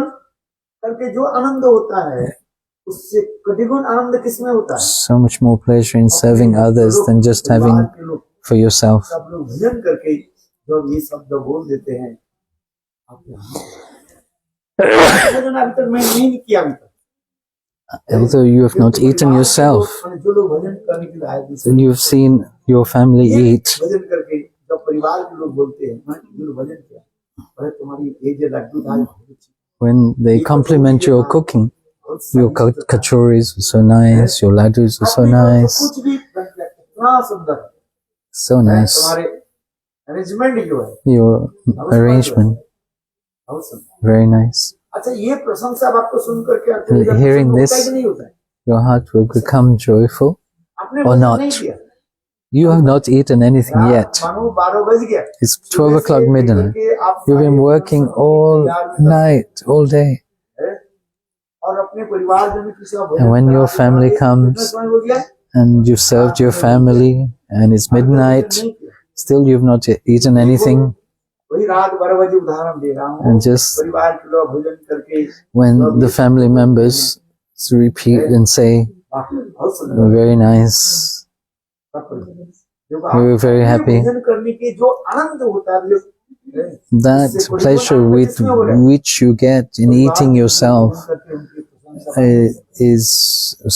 S1: करके जो आनंद होता है उससे कटिगुण आनंद किसमें होता है?
S2: So much more pleasure in serving others than just having for yourself.
S1: सब लोग भोजन करके जब ये शब्द बोल देते हैं आप भोजन अभी तक मैं नहीं किया अभी तक
S2: Although you have not eaten yourself,
S1: जो लोग भोजन करने के लिए आए थे
S2: then you've seen your family eat.
S1: भोजन करके जब परिवार के लोग बोलते हैं मैं जो भोजन किया अरे तुम्हारी ये जो लड्डू था बहुत अच्छी
S2: When they compliment your cooking, your kachoris were so nice, your laddus were so nice,
S1: कुछ भी इतना सुंदर है
S2: so nice.
S1: तुम्हारे अरेंजमेंट जो है
S2: Your arrangement,
S1: बहुत सुंदर।
S2: very nice.
S1: अच्छा ये प्रशंसा आपको सुन करके आपको
S2: And hearing this,
S1: होता है कि नहीं होता है?
S2: your heart will become joyful.
S1: आपने
S2: or
S1: भोजन
S2: not.
S1: नहीं किया
S2: You have not eaten anything yet.
S1: मानो 12 बज गया
S2: It's 12 o'clock midnight. You've been working all night, all day.
S1: और अपने परिवार जन के साथ
S2: And when your family comes and you've served your family and it's midnight, still you've not eaten anything.
S1: वही रात 12 बजे उदाहरण दे रहा हूँ
S2: And just
S1: परिवार के लोग भोजन करके
S2: when the family members repeat and say,
S1: बहुत सुंदर
S2: very nice, we were very happy.
S1: भोजन करने के जो आनंद होता है
S2: That pleasure with which you get in eating yourself is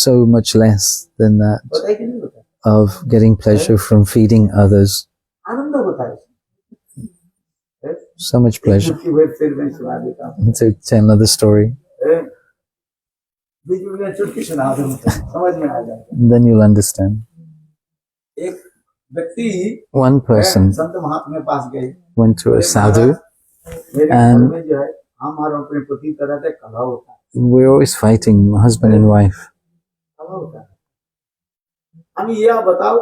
S2: so much less than that
S1: पता है कि नहीं होता
S2: of getting pleasure from feeding others.
S1: आनंद होता है
S2: So much pleasure.
S1: उसकी वेब फिर मैं सुना देता हूँ
S2: To tell another story,
S1: बीच में चुटकी सुना दूँ समझ में आ जाए
S2: then you'll understand.
S1: एक व्यक्ति
S2: One person
S1: संत महात्मा के पास गए
S2: went to a sadhu.
S1: मेरे घर में जो है हम और अपने पति तरह से कलह होता है
S2: We're always fighting, husband and wife.
S1: कलह होता है हम ये आप बताओ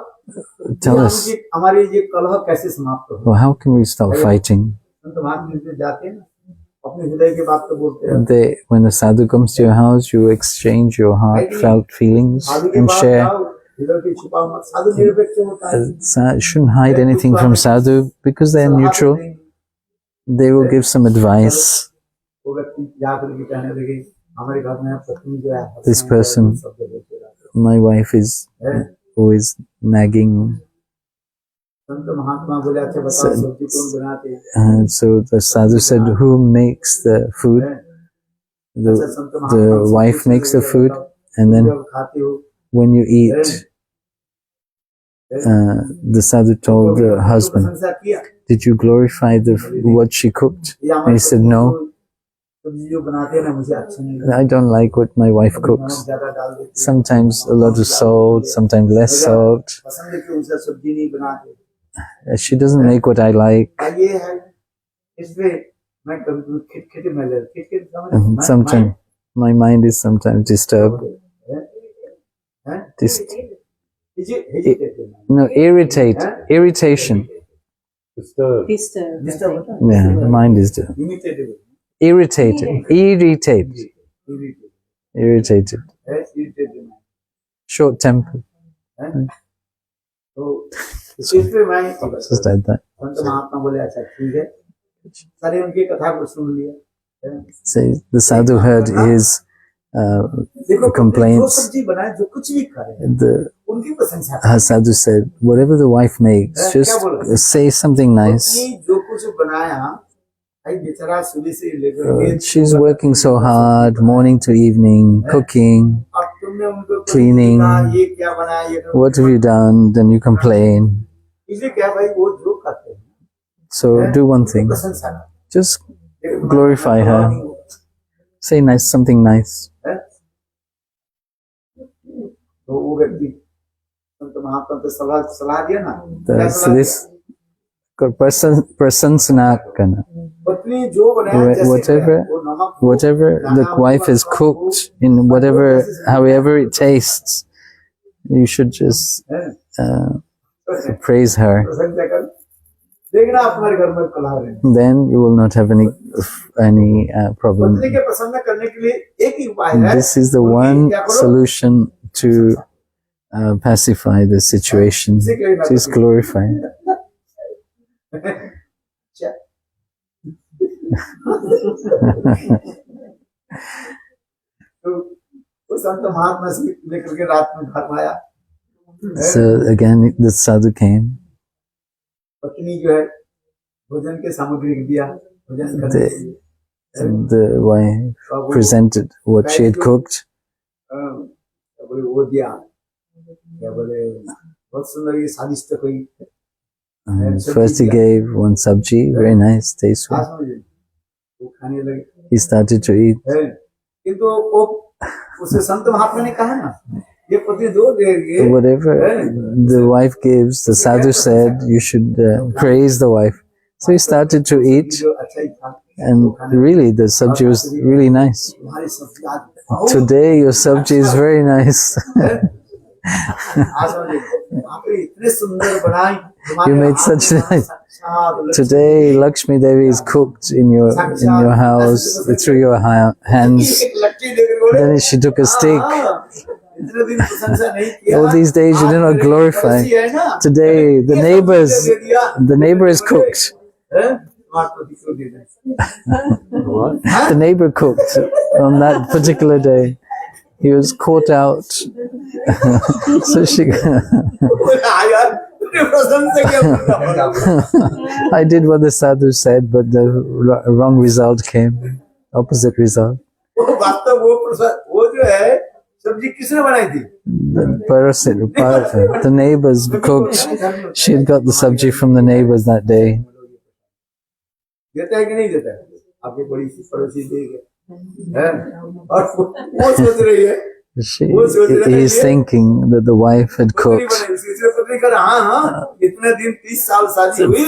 S2: Tell us,
S1: हमारे ये कलह कैसे समाप्त हो
S2: well, how can we stop fighting?
S1: संत महात्मा से जाते हैं ना अपने हृदय की बात तो बोलते हैं
S2: When a sadhu comes to your house, you exchange your heartfelt feelings
S1: साधु के
S2: and
S1: पास
S2: share.
S1: जाओ हृदय की छुपा मत साधु निरपेक्ष होता है
S2: You shouldn't hide anything from sadhu because they're neutral. They will give some advice.
S1: वो व्यक्ति जाकर के कहने लगे हमारे घर में पत्नी जो है
S2: This person, my wife is always nagging.
S1: संत महात्मा बोले अच्छा बताओ सब्जी कौन बनाते हैं
S2: So the sadhu said, who makes the food? The wife makes the food, and then
S1: जब खाते हो
S2: when you eat, the sadhu told the husband,
S1: प्रशंसा किया
S2: did you glorify what she cooked? And he said, no,
S1: सब्जी जो बनाते हैं ना मुझे अच्छा नहीं लगता
S2: I don't like what my wife cooks.
S1: ज्यादा डाल देते हैं
S2: Sometimes a lot of salt, sometimes less salt.
S1: पसंद के उनसे सब्जी नहीं बनाते
S2: She doesn't make what I like.
S1: ये है इसलिए मैं कभी खिटखिटे में ले खिटखिटे
S2: And sometimes my mind is sometimes disturbed. No, irritation. Yeah, the mind is irritated, short tempered.
S1: इसलिए मैं
S2: Just like that.
S1: संत महात्मा बोले अच्छा ठीक है सारे उनकी कथा को सुन लिया
S2: So the sadhu heard his
S1: देखो जो
S2: complaints.
S1: सब्जी बनाए जो कुछ भी करे
S2: The
S1: उनकी प्रशंसा
S2: sadhu said, whatever the wife makes, just say something nice.
S1: कि जो कुछ बनाया भाई बेचारा सुबह से लेकर
S2: She's working so hard, morning to evening, cooking,
S1: अब तुमने उनको
S2: cleaning.
S1: ये क्या बनाया ये
S2: What have you done? Then you complain.
S1: इसलिए क्या भाई वो जो करते हैं
S2: So do one thing.
S1: प्रशंसा
S2: Just glorify her. Say something nice.
S1: तो वो व्यक्ति संत महात्मा तो सलाह दिया ना
S2: So this prasansana kana.
S1: पत्नी जो बनाया जैसे
S2: Whatever,
S1: वो नमक
S2: whatever the wife has cooked, in whatever, however it tastes, you should just praise her,
S1: प्रशंसा कर, देखना तुम्हारे घर में कलह रहे।
S2: then you will not have any problem.
S1: पत्नी के प्रसन्न करने के लिए एक ही उपाय है।
S2: This is the one solution to pacify the situation. Just glorify.
S1: तो उस संत महात्मा से लेकर के रात में घर में आया।
S2: So again, the sadhu came.
S1: पत्नी जो है भोजन के सामग्री दिया, भोजन करने के लिए।
S2: The wife presented what she had cooked.
S1: बोले वो दिया, क्या बोले बहुत सुंदर ये स्वादिष्ट कोई।
S2: First he gave one sabji, very nice, tasteful.
S1: वो खाने लगे।
S2: He started to eat.
S1: किंतु वो उसे संत महात्मा ने कहा ना, ये पति दो देंगे।
S2: Whatever the wife gives, the sadhu said you should praise the wife. So he started to eat, and really the sabji was really nice. Today your sabji is very nice. You made such nice. Today Lakshmi Devi is cooked in your house through your hands. Then she took a steak. All these days you did not glorify. Today the neighbor is cooked. The neighbor cooked on that particular day. He was caught out. So she I did what the sadhu said, but the wrong result came. Opposite result. The neighbors cooked. She had got the sabji from the neighbors that day. He is thinking that the wife had cooked.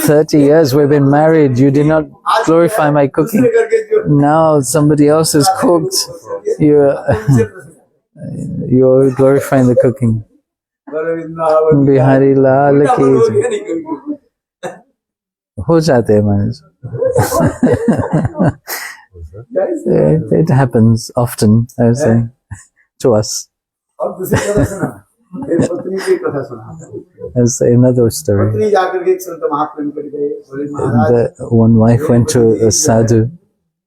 S2: 30 years we've been married, you did not glorify my cooking. Now somebody else has cooked. You're glorifying the cooking. Bihari Lal ki ho jate hai Maharaj. It happens often, I was saying, to us. As another story. One wife went to a sadhu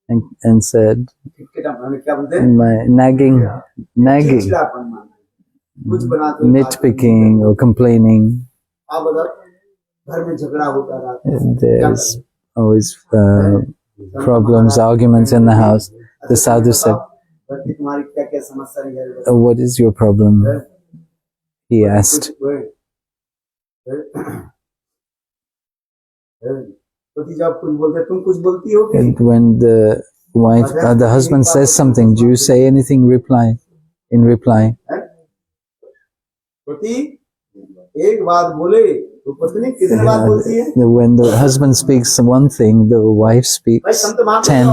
S2: and said, my nagging, nitpicking or complaining. There's always problems, arguments in the house. The sadhu said, what is your problem? He asked. And when the wife, the husband says something, do you say anything in reply? When the husband speaks one thing, the wife speaks 10.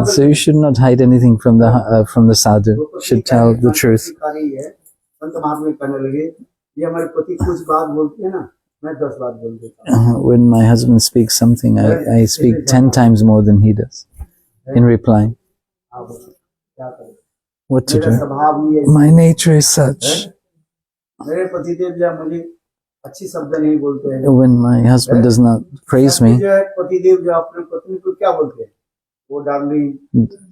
S2: So you should not hide anything from the sadhu. You should tell the truth. When my husband speaks something, I speak 10 times more than he does in reply. What to do? My nature is such. When my husband does not praise me,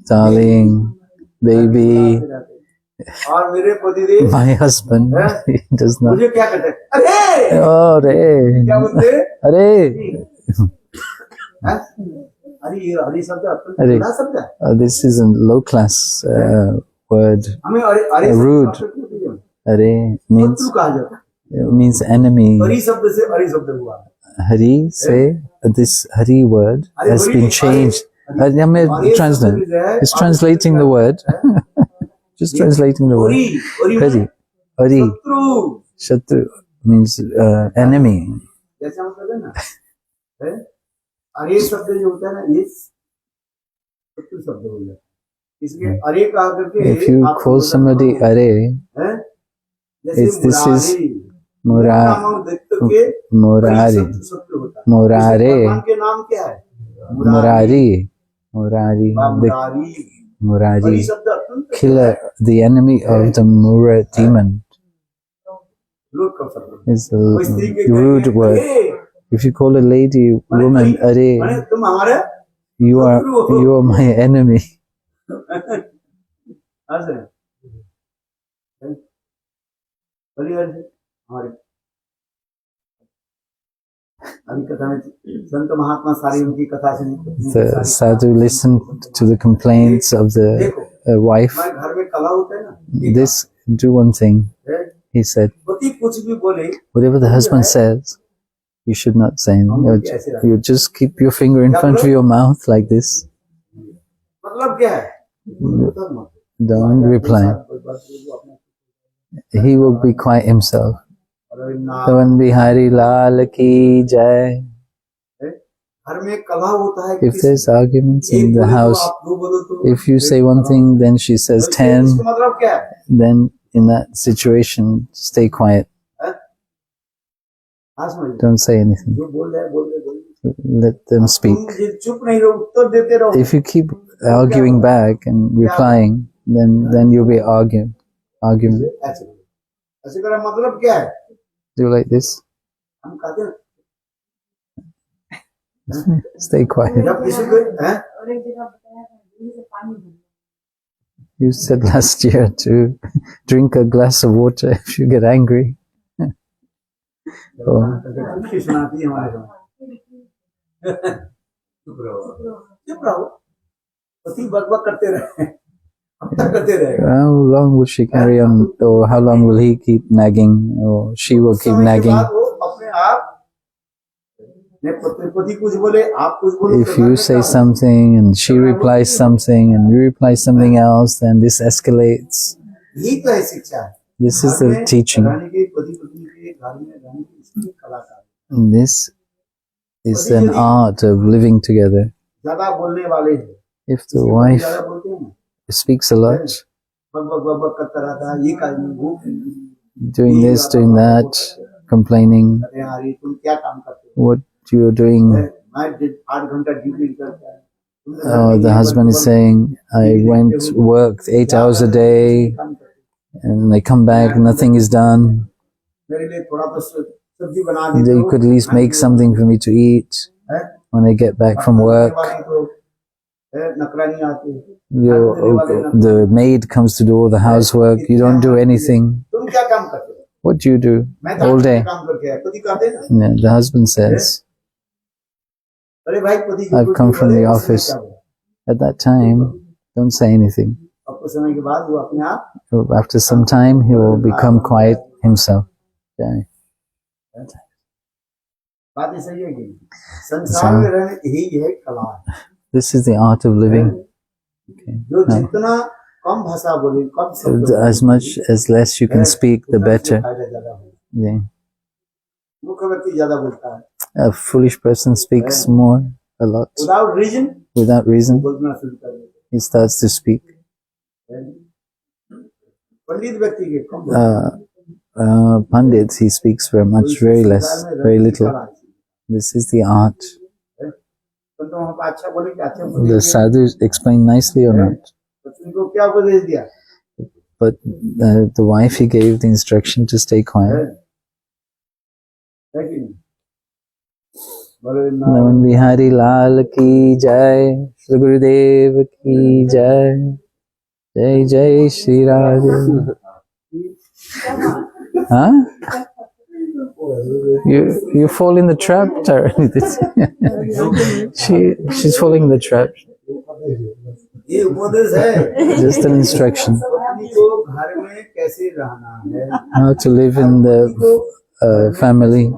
S2: darling, baby, my husband, he does not. Oh, this is a low class word. Rude. Means enemy. Hari say this Hari word has been changed. It's translating the word. Just translating the word. Hari. Shatru means enemy. If you call somebody Are, this is Mura,
S1: नाम देखते के
S2: Murari,
S1: सत्य होता है।
S2: Murare,
S1: भगवान के नाम क्या है?
S2: Murari, Murari, the
S1: Murari.
S2: Murari,
S1: शब्द अत्यंत
S2: killer, the enemy of the Mura demon
S1: load कर सकते हैं।
S2: is a
S1: कोई स्त्री के
S2: rude
S1: कहेंगे,
S2: word.
S1: "अरे,
S2: If you call a lady, woman,
S1: माने
S2: Are,
S1: तुम हमारे
S2: you are my enemy.
S1: ऐसे हमारे हरिकथा में संत महात्मा सारी उनकी कथा सुनी।
S2: The sadhu listened to the complaints of the wife.
S1: हमारे घर में कला होता है ना,
S2: This, do one thing, he said.
S1: पति कुछ भी बोले,
S2: Whatever the husband says, you should not say anything. You just keep your finger in front of your mouth like this.
S1: मतलब क्या है?
S2: Don't reply. He will be quiet himself. Pavan Bihari Lal Ki Jai.
S1: घर में कला होता है।
S2: If there's arguments in the house, if you say one thing, then she says 10,
S1: मतलब क्या है?
S2: then in that situation, stay quiet. Don't say anything.
S1: जो बोल रहे हैं, बोल रहे हैं।
S2: Let them speak.
S1: तुम चुप नहीं रहो, उत्तर देते रहो।
S2: If you keep arguing back and replying, then you'll be arguing.
S1: ऐसे करा मतलब क्या है?
S2: Do like this.
S1: हम कहते हैं
S2: Stay quiet.
S1: जब किसी को हैं?
S2: You said last year to drink a glass of water if you get angry. Oh.
S1: सुनाती है हमारे चुप रहो। पति बकबक करते रहे, अब तक करते रहे।
S2: How long will she carry on, or how long will he keep nagging, or she will keep nagging?
S1: अपने आप पति कुछ बोले, आप कुछ बोलो।
S2: If you say something and she replies something and you reply something else, then this escalates.
S1: यही तो है शिक्षा।
S2: This is the teaching. And this is an art of living together. If the wife speaks a lot, doing this, doing that, complaining, what you're doing, the husband is saying, I worked 8 hours a day, and I come back, nothing is done. You could at least make something for me to eat when I get back from work. The maid comes to do all the housework. You don't do anything. What do you do all day? Yeah, the husband says, I've come from the office. At that time, don't say anything. After some time, he will become quiet himself. Okay. This is the art of living. Okay. As much as less you can speak, the better. Yeah. A foolish person speaks more, a lot. Without reason, he starts to speak. Pandits, he speaks very much, very less, very little. This is the art. The sadhus explain nicely or not? But the wife, he gave the instruction to stay quiet. Naman Bihari Lal Ki Jai, Shri Gurudev Ki Jai, Jai Jai Shri Radhe. Huh? You fall in the trap, Tara. She's falling in the trap. Just an instruction. How to live in the family,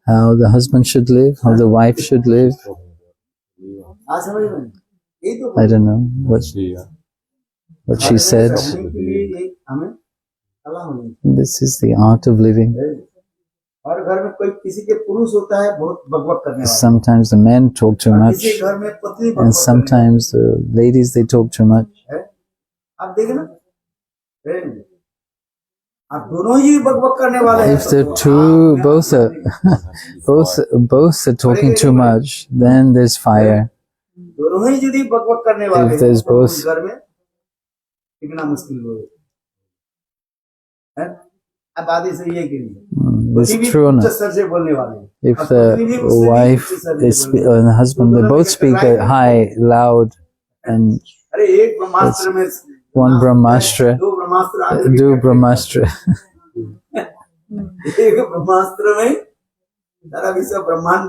S2: how the husband should live, how the wife should live. I don't know what she said. This is the art of living. Sometimes the men talk too much, and sometimes the ladies, they talk too much.
S1: आप दोनों ही बकबक करने वाले हैं
S2: If the two both are both are talking too much, then there's fire.
S1: दोनों ही यदि बकबक करने वाले
S2: If there's
S1: हैं तो
S2: both,
S1: उस घर में कितना मुश्किल होगा। अब आदि से ये कि
S2: it's true or not?
S1: Sir से बोलने वाले
S2: If the wife is and the husband, they both speak high, loud, and
S1: अरे एक ब्रह्मास्त्र में
S2: one Brahmastra,
S1: दो ब्रह्मास्त्र
S2: do Brahmastra.
S1: एक ब्रह्मास्त्र में सारा विश्व ब्रह्मांड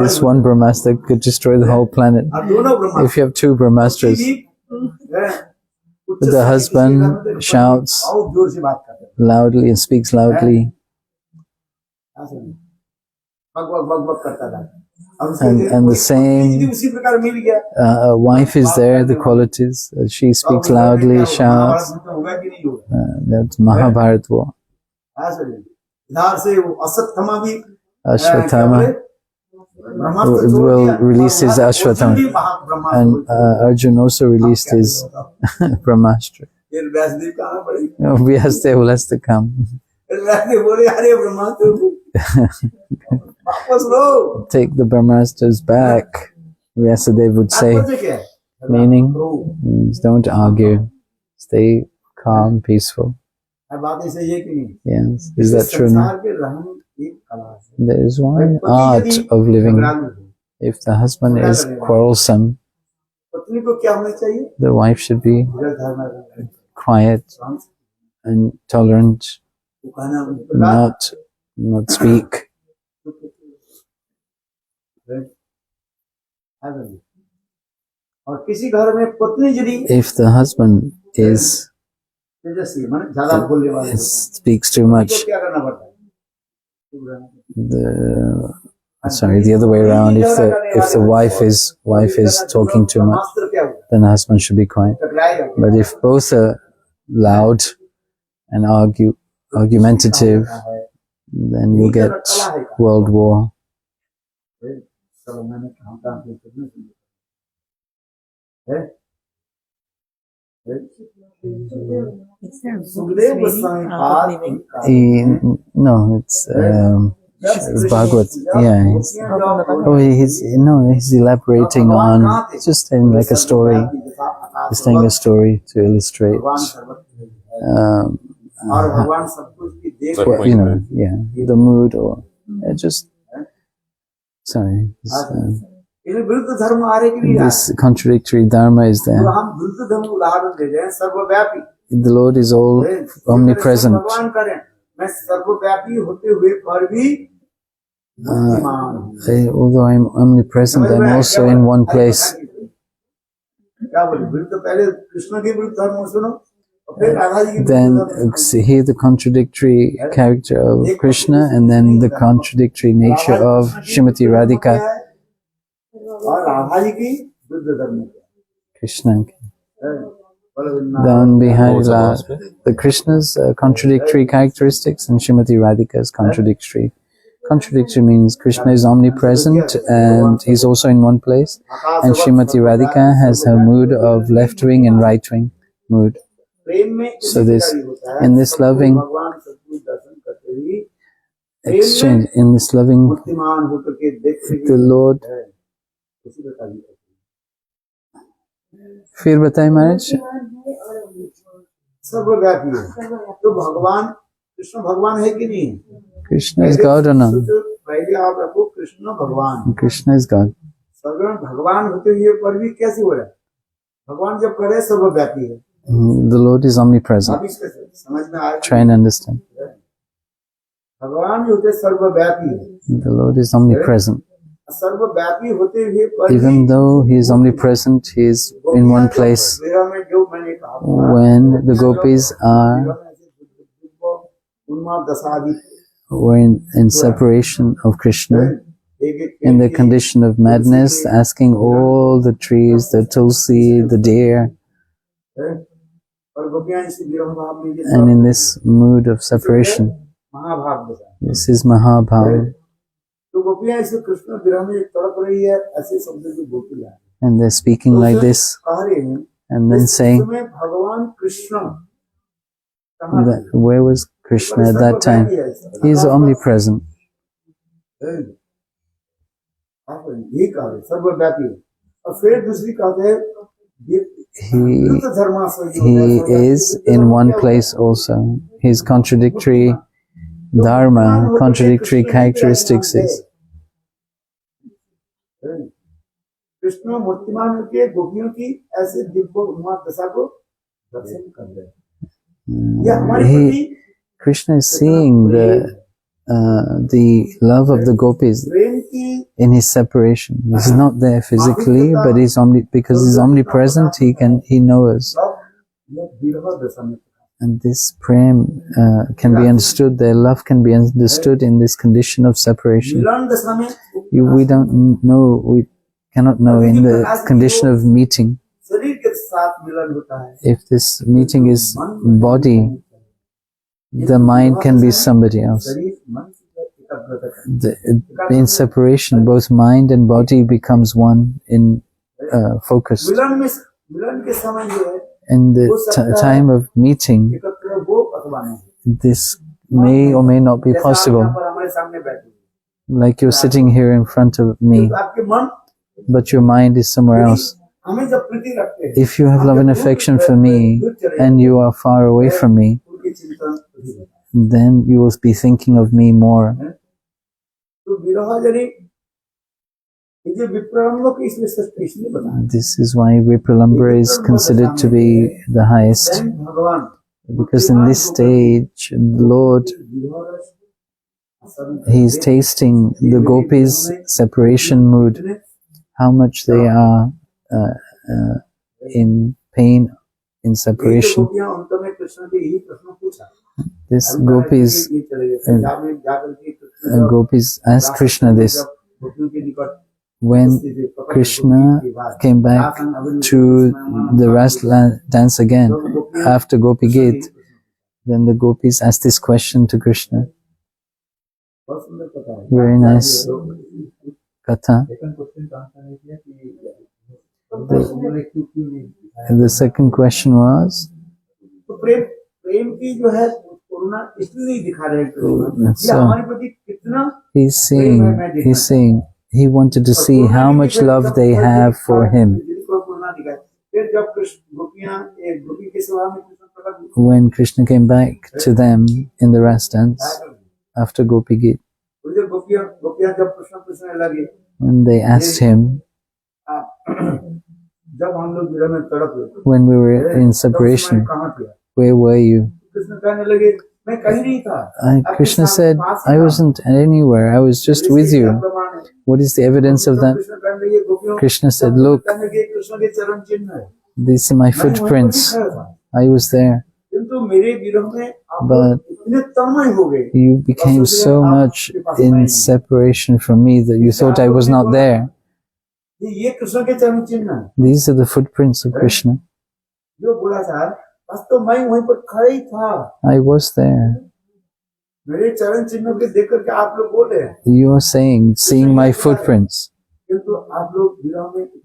S2: This one Brahmastra could destroy the whole planet.
S1: और दोनों ब्रह्मास्त्र
S2: If you have two Brahmastras, the husband shouts
S1: बहुत जोर से बात करते हैं
S2: loudly and speaks loudly,
S1: बक बक बक बक करता था
S2: and the same
S1: उसी प्रकार मिल गया
S2: wife is there, the qualities. She speaks loudly, shouts.
S1: होगा कि नहीं होगा
S2: That's Mahabharata war.
S1: इधर से वो असत्यमा भी
S2: Ashwatthama will release his Ashwatthama, and Arjun also released his Brahmastra.
S1: फिर व्यासदेव कहाँ पड़ेगा
S2: Vyasdev has to come.
S1: Vyasdev बोले अरे ब्रह्मास्त्र वापस लो
S2: Take the Brahmastras back. Vyasadev would say,
S1: आपको क्या है
S2: meaning, means don't argue, stay calm, peaceful.
S1: अब बात ऐसे ये कि नहीं
S2: Yes, is that true?
S1: संसार के रहन एक कला है
S2: There is one art of living. If the husband is quarrelsome,
S1: पत्नी को क्या होना चाहिए
S2: the wife should be quiet and tolerant, not speak.
S1: और किसी घर में पत्नी यदि
S2: If the husband is
S1: तेजस्वी माने ज्यादा बोलने वाले
S2: speaks too much,
S1: तो क्या करना पड़ता है
S2: the other way around. If the wife is talking too much,
S1: ब्रह्मास्त्र क्या हुआ
S2: then the husband should be quiet.
S1: टकराएगा
S2: But if both are loud and argumentative, then you get world war.
S1: चलो मैंने काम काम किया कितने सुंदर है सुखदेव गोस्वामी पाद
S2: No, it's Bhagavad. Yeah, he's elaborating on just telling like a story. He's telling a story to illustrate.
S1: और भगवान सब कुछ की देख
S2: Yeah, the mood or just. Sorry.
S1: इन विरुद्ध धर्म आ रहे कि नहीं
S2: This contradictory dharma is
S1: तो
S2: there.
S1: हम विरुद्ध धर्म उदाहरण दे रहे हैं सर्वव्यापी
S2: The Lord is all omnipresent.
S1: भगवान करें मैं सर्वव्यापी होते हुए पर भी बुद्धिमान हूं।
S2: Although I'm omnipresent, I'm also in one place.
S1: क्या बोले विरुद्ध पहले कृष्ण के विरुद्ध धर्म सुनो और फिर राधा जी के
S2: Then
S1: विरुद्ध धर्म
S2: hear the contradictory character of Krishna and then the contradictory nature of Srimati Radhika.
S1: और राधा जी की विरुद्ध धर्म
S2: Krishna. Down behind the Krishna's contradictory characteristics and Srimati Radhika's contradictory. Contradictory means Krishna is omnipresent and he's also in one place, and Srimati Radhika has her mood of left wing and right wing mood. So in this loving exchange, in this loving, the Lord. फिर बताइए महाराज
S1: सर्वव्यापी है तो भगवान कृष्ण भगवान है कि नहीं
S2: Krishna is God or not?
S1: पहले आप रखो कृष्ण भगवान
S2: Krishna is God.
S1: सर्वव्यापी भगवान होते हुए पर भी कैसे हो रहा है भगवान जब करे सर्वव्यापी है
S2: The Lord is omnipresent.
S1: आप इसके समझ में आए
S2: Try and understand.
S1: भगवान जो होते सर्वव्यापी है
S2: The Lord is omnipresent.
S1: सर्वव्यापी होते हुए पर
S2: Even though He is omnipresent, He is in one place. When the gopis were in separation of Krishna, in the condition of madness, asking all the trees, the tulsi, the deer, and in this mood of separation, this is Mahabharata. And they're speaking like this, and then saying, Where was Krishna at that time? He is omnipresent.
S1: आप यही कहा है सर्वव्यापी और फिर दूसरी कहा है
S2: He is in one place also. His contradictory dharma, contradictory characteristics is.
S1: Krishna मूर्तिमान के गोपियों की ऐसे दिव्य उन्माद दशा को दर्शन कर रहे हैं।
S2: Krishna is seeing the love of the gopis in his separation. He's not there physically, but because he's omnipresent, he knows. And this prem can be understood, their love can be understood in this condition of separation. We don't know, we cannot know in the condition of meeting. If this meeting is body, the mind can be somebody else. In separation, both mind and body becomes one in focused. In the time of meeting, this may or may not be possible. Like you're sitting here in front of me, but your mind is somewhere else. If you have love and affection for me, and you are far away from me, then you will be thinking of me more. This is why Vipralambha is considered to be the highest, because in this stage, the Lord, He is tasting the gopis' separation mood, how much they are in pain in separation. This gopis asked Krishna this. When Krishna came back to the Ras dance again after Gopi Gate, then the gopis asked this question to Krishna. Very nice katha. The second question was, so he's saying he wanted to see how much love they have for him. When Krishna came back to them in the Ras dance after Gopi Gita, and they asked him, when we were in separation, where were you? Krishna said, I wasn't anywhere, I was just with you. What is the evidence of that? Krishna said, look, these are my footprints. I was there. But you became so much in separation from me that you thought I was not there. These are the footprints of Krishna. I was there. You are saying, seeing my footprints.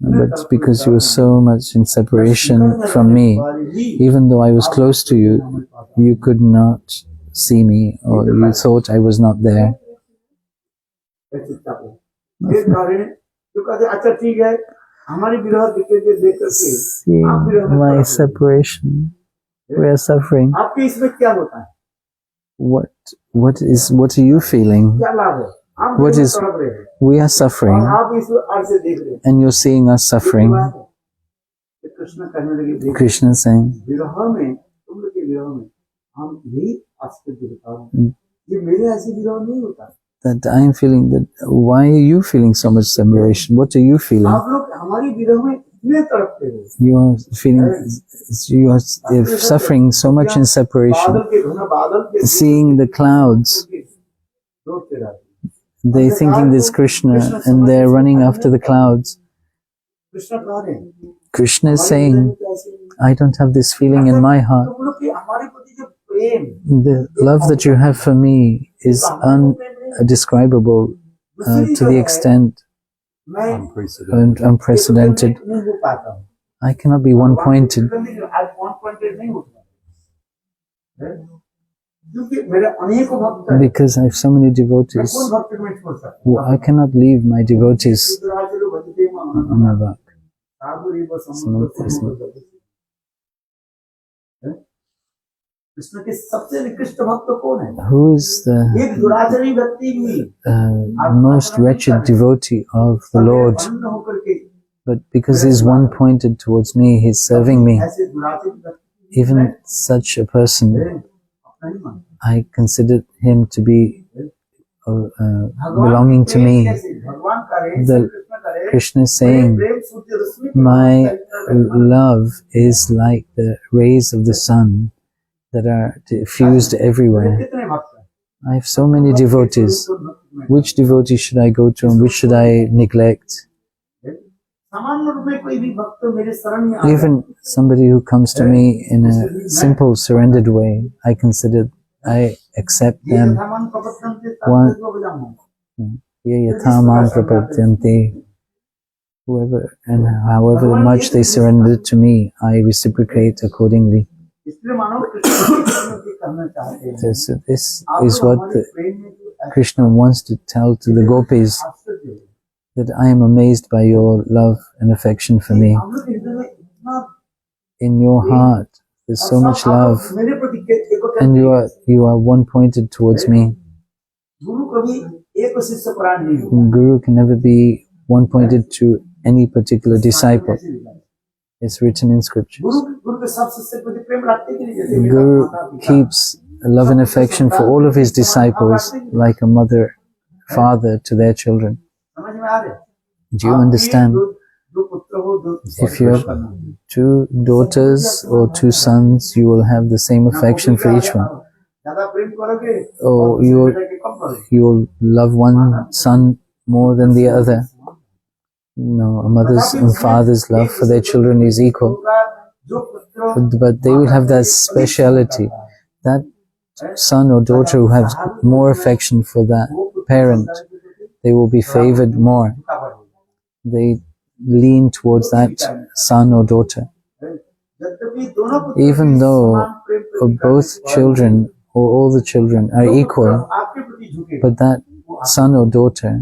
S2: But because you were so much in separation from me, even though I was close to you, you could not see me, or you thought I was not there. See my separation. We are suffering. What are you feeling? We are suffering, and you're seeing us suffering. Krishna is saying, that I am feeling that. Why are you feeling so much separation? What are you feeling? You are feeling, you are suffering so much in separation. Seeing the clouds, they're thinking this Krishna, and they're running after the clouds. Krishna is saying, I don't have this feeling in my heart. The love that you have for me is undescribable to the extent unprecedented. I cannot be one-pointed.
S1: क्योंकि मेरे अनेकों भक्त हैं,
S2: because I have so many
S1: मैं
S2: devotees.
S1: कौन भक्त को मैं छोड़ सकता
S2: Well, I cannot leave my devotees on a back.
S1: Krishna के सबसे निकृष्ट भक्त कौन है?
S2: Who is the
S1: एक दुराचारी व्यक्ति भी
S2: most wretched devotee of the Lord?
S1: अन्न होकर के
S2: But because he's one pointed towards me, he's serving me.
S1: ऐसे दुराचारी व्यक्ति
S2: Even such a person,
S1: अपना ही मानते हैं।
S2: I consider him to be belonging to me.
S1: भगवान करे,
S2: The
S1: कृष्ण करे,
S2: Krishna is saying,
S1: Prem Surya Rashmi
S2: my love is like the rays of the sun that are diffused everywhere.
S1: कितने भक्त हैं?
S2: I have so many devotees. Which devotee should I go to and which should I neglect?
S1: सामान्य रूप में कोई भी भक्त मेरे शरण में आता
S2: Even somebody who comes to me in a simple, surrendered way, I consider, I accept
S1: है,
S2: them.
S1: यथामान प्रपत्तन से
S2: One-
S1: तात्पर्य को बजाऊं।
S2: Ye yatha mam prapadyanti. Whoever and however much they surrender to me, I reciprocate accordingly.
S1: इसलिए मानो कृष्ण की करना चाहते हैं।
S2: So this
S1: आप
S2: is what
S1: हमारे
S2: the
S1: प्रेम में जो ऐसा
S2: Krishna wants to tell to the gopis,
S1: आश्चर्य है,
S2: that I am amazed by your love and affection for me.
S1: हम लोग के हृदय में इतना
S2: In your heart, there's so much love,
S1: मेरे प्रति एक
S2: and you are one pointed towards me.
S1: गुरु कभी एक शिष्य परायण नहीं होगा।
S2: Guru can never be one pointed to any particular disciple. It's written in scriptures.
S1: गुरु के सब शिष्य के प्रति प्रेम रखते कि नहीं, जैसे मेरा
S2: Guru
S1: माता-पिता।
S2: keeps a love and affection for all of his disciples like a mother, father to their children.
S1: समझ में आ रहा है?
S2: Do you
S1: आपके
S2: understand?
S1: दो पुत्र हो, दो
S2: If you have two daughters or two sons, you will have the same affection for each one.
S1: ज्यादा प्रेम करोगे
S2: Or
S1: और
S2: you
S1: बेटा के कम करोगे।
S2: will love one son more than the other. No, a mother's and father's love for their children is equal.
S1: जो पुत्र
S2: But they will have that speciality. That son or daughter who has more affection for that parent, they will be favored more. They lean towards that son or daughter. Even though both children or all the children are equal, but that son or daughter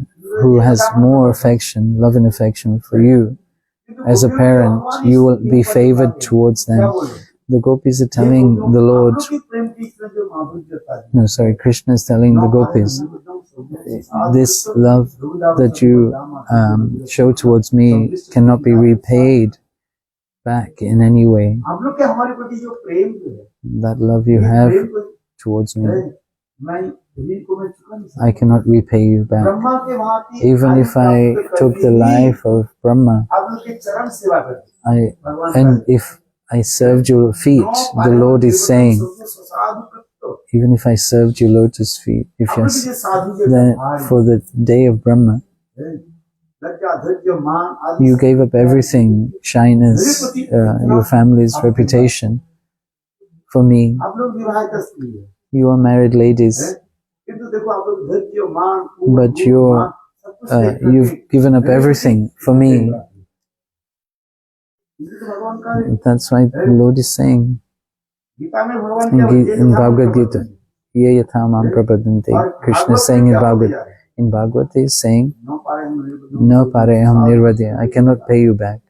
S2: who has more affection, love and affection for you, as a parent, you will be favored towards them. The gopis are telling the Lord, no, sorry, Krishna is telling the gopis, this love that you show towards me cannot be repaid back in any way.
S1: हम लोग के हमारे प्रति जो प्रेम जो है,
S2: That love you have towards me,
S1: मैं ऋण को मैं चुका नहीं सकता।
S2: I cannot repay you back.
S1: Brahma के वहाँ की
S2: Even if I took the life of Brahma,
S1: आप लोग की चरण सेवा करते
S2: and if I served your feet, the Lord is saying, even if I served your lotus feet, if yes, then for the day of Brahma, you gave up everything, shyness, your family's reputation for me.
S1: आप लोग विवाहित स्त्री है,
S2: You are married ladies,
S1: किंतु देखो आप लोग धैर्य मान
S2: but you've given up everything for me.
S1: भगवान का
S2: That's why the Lord is saying
S1: Gita में भगवान क्या
S2: in Bhagavad Gita, Ye yatha mam prapadanti. Krishna is saying in Bhagavad, he is saying, no pareham nirvadya, I cannot pay you back.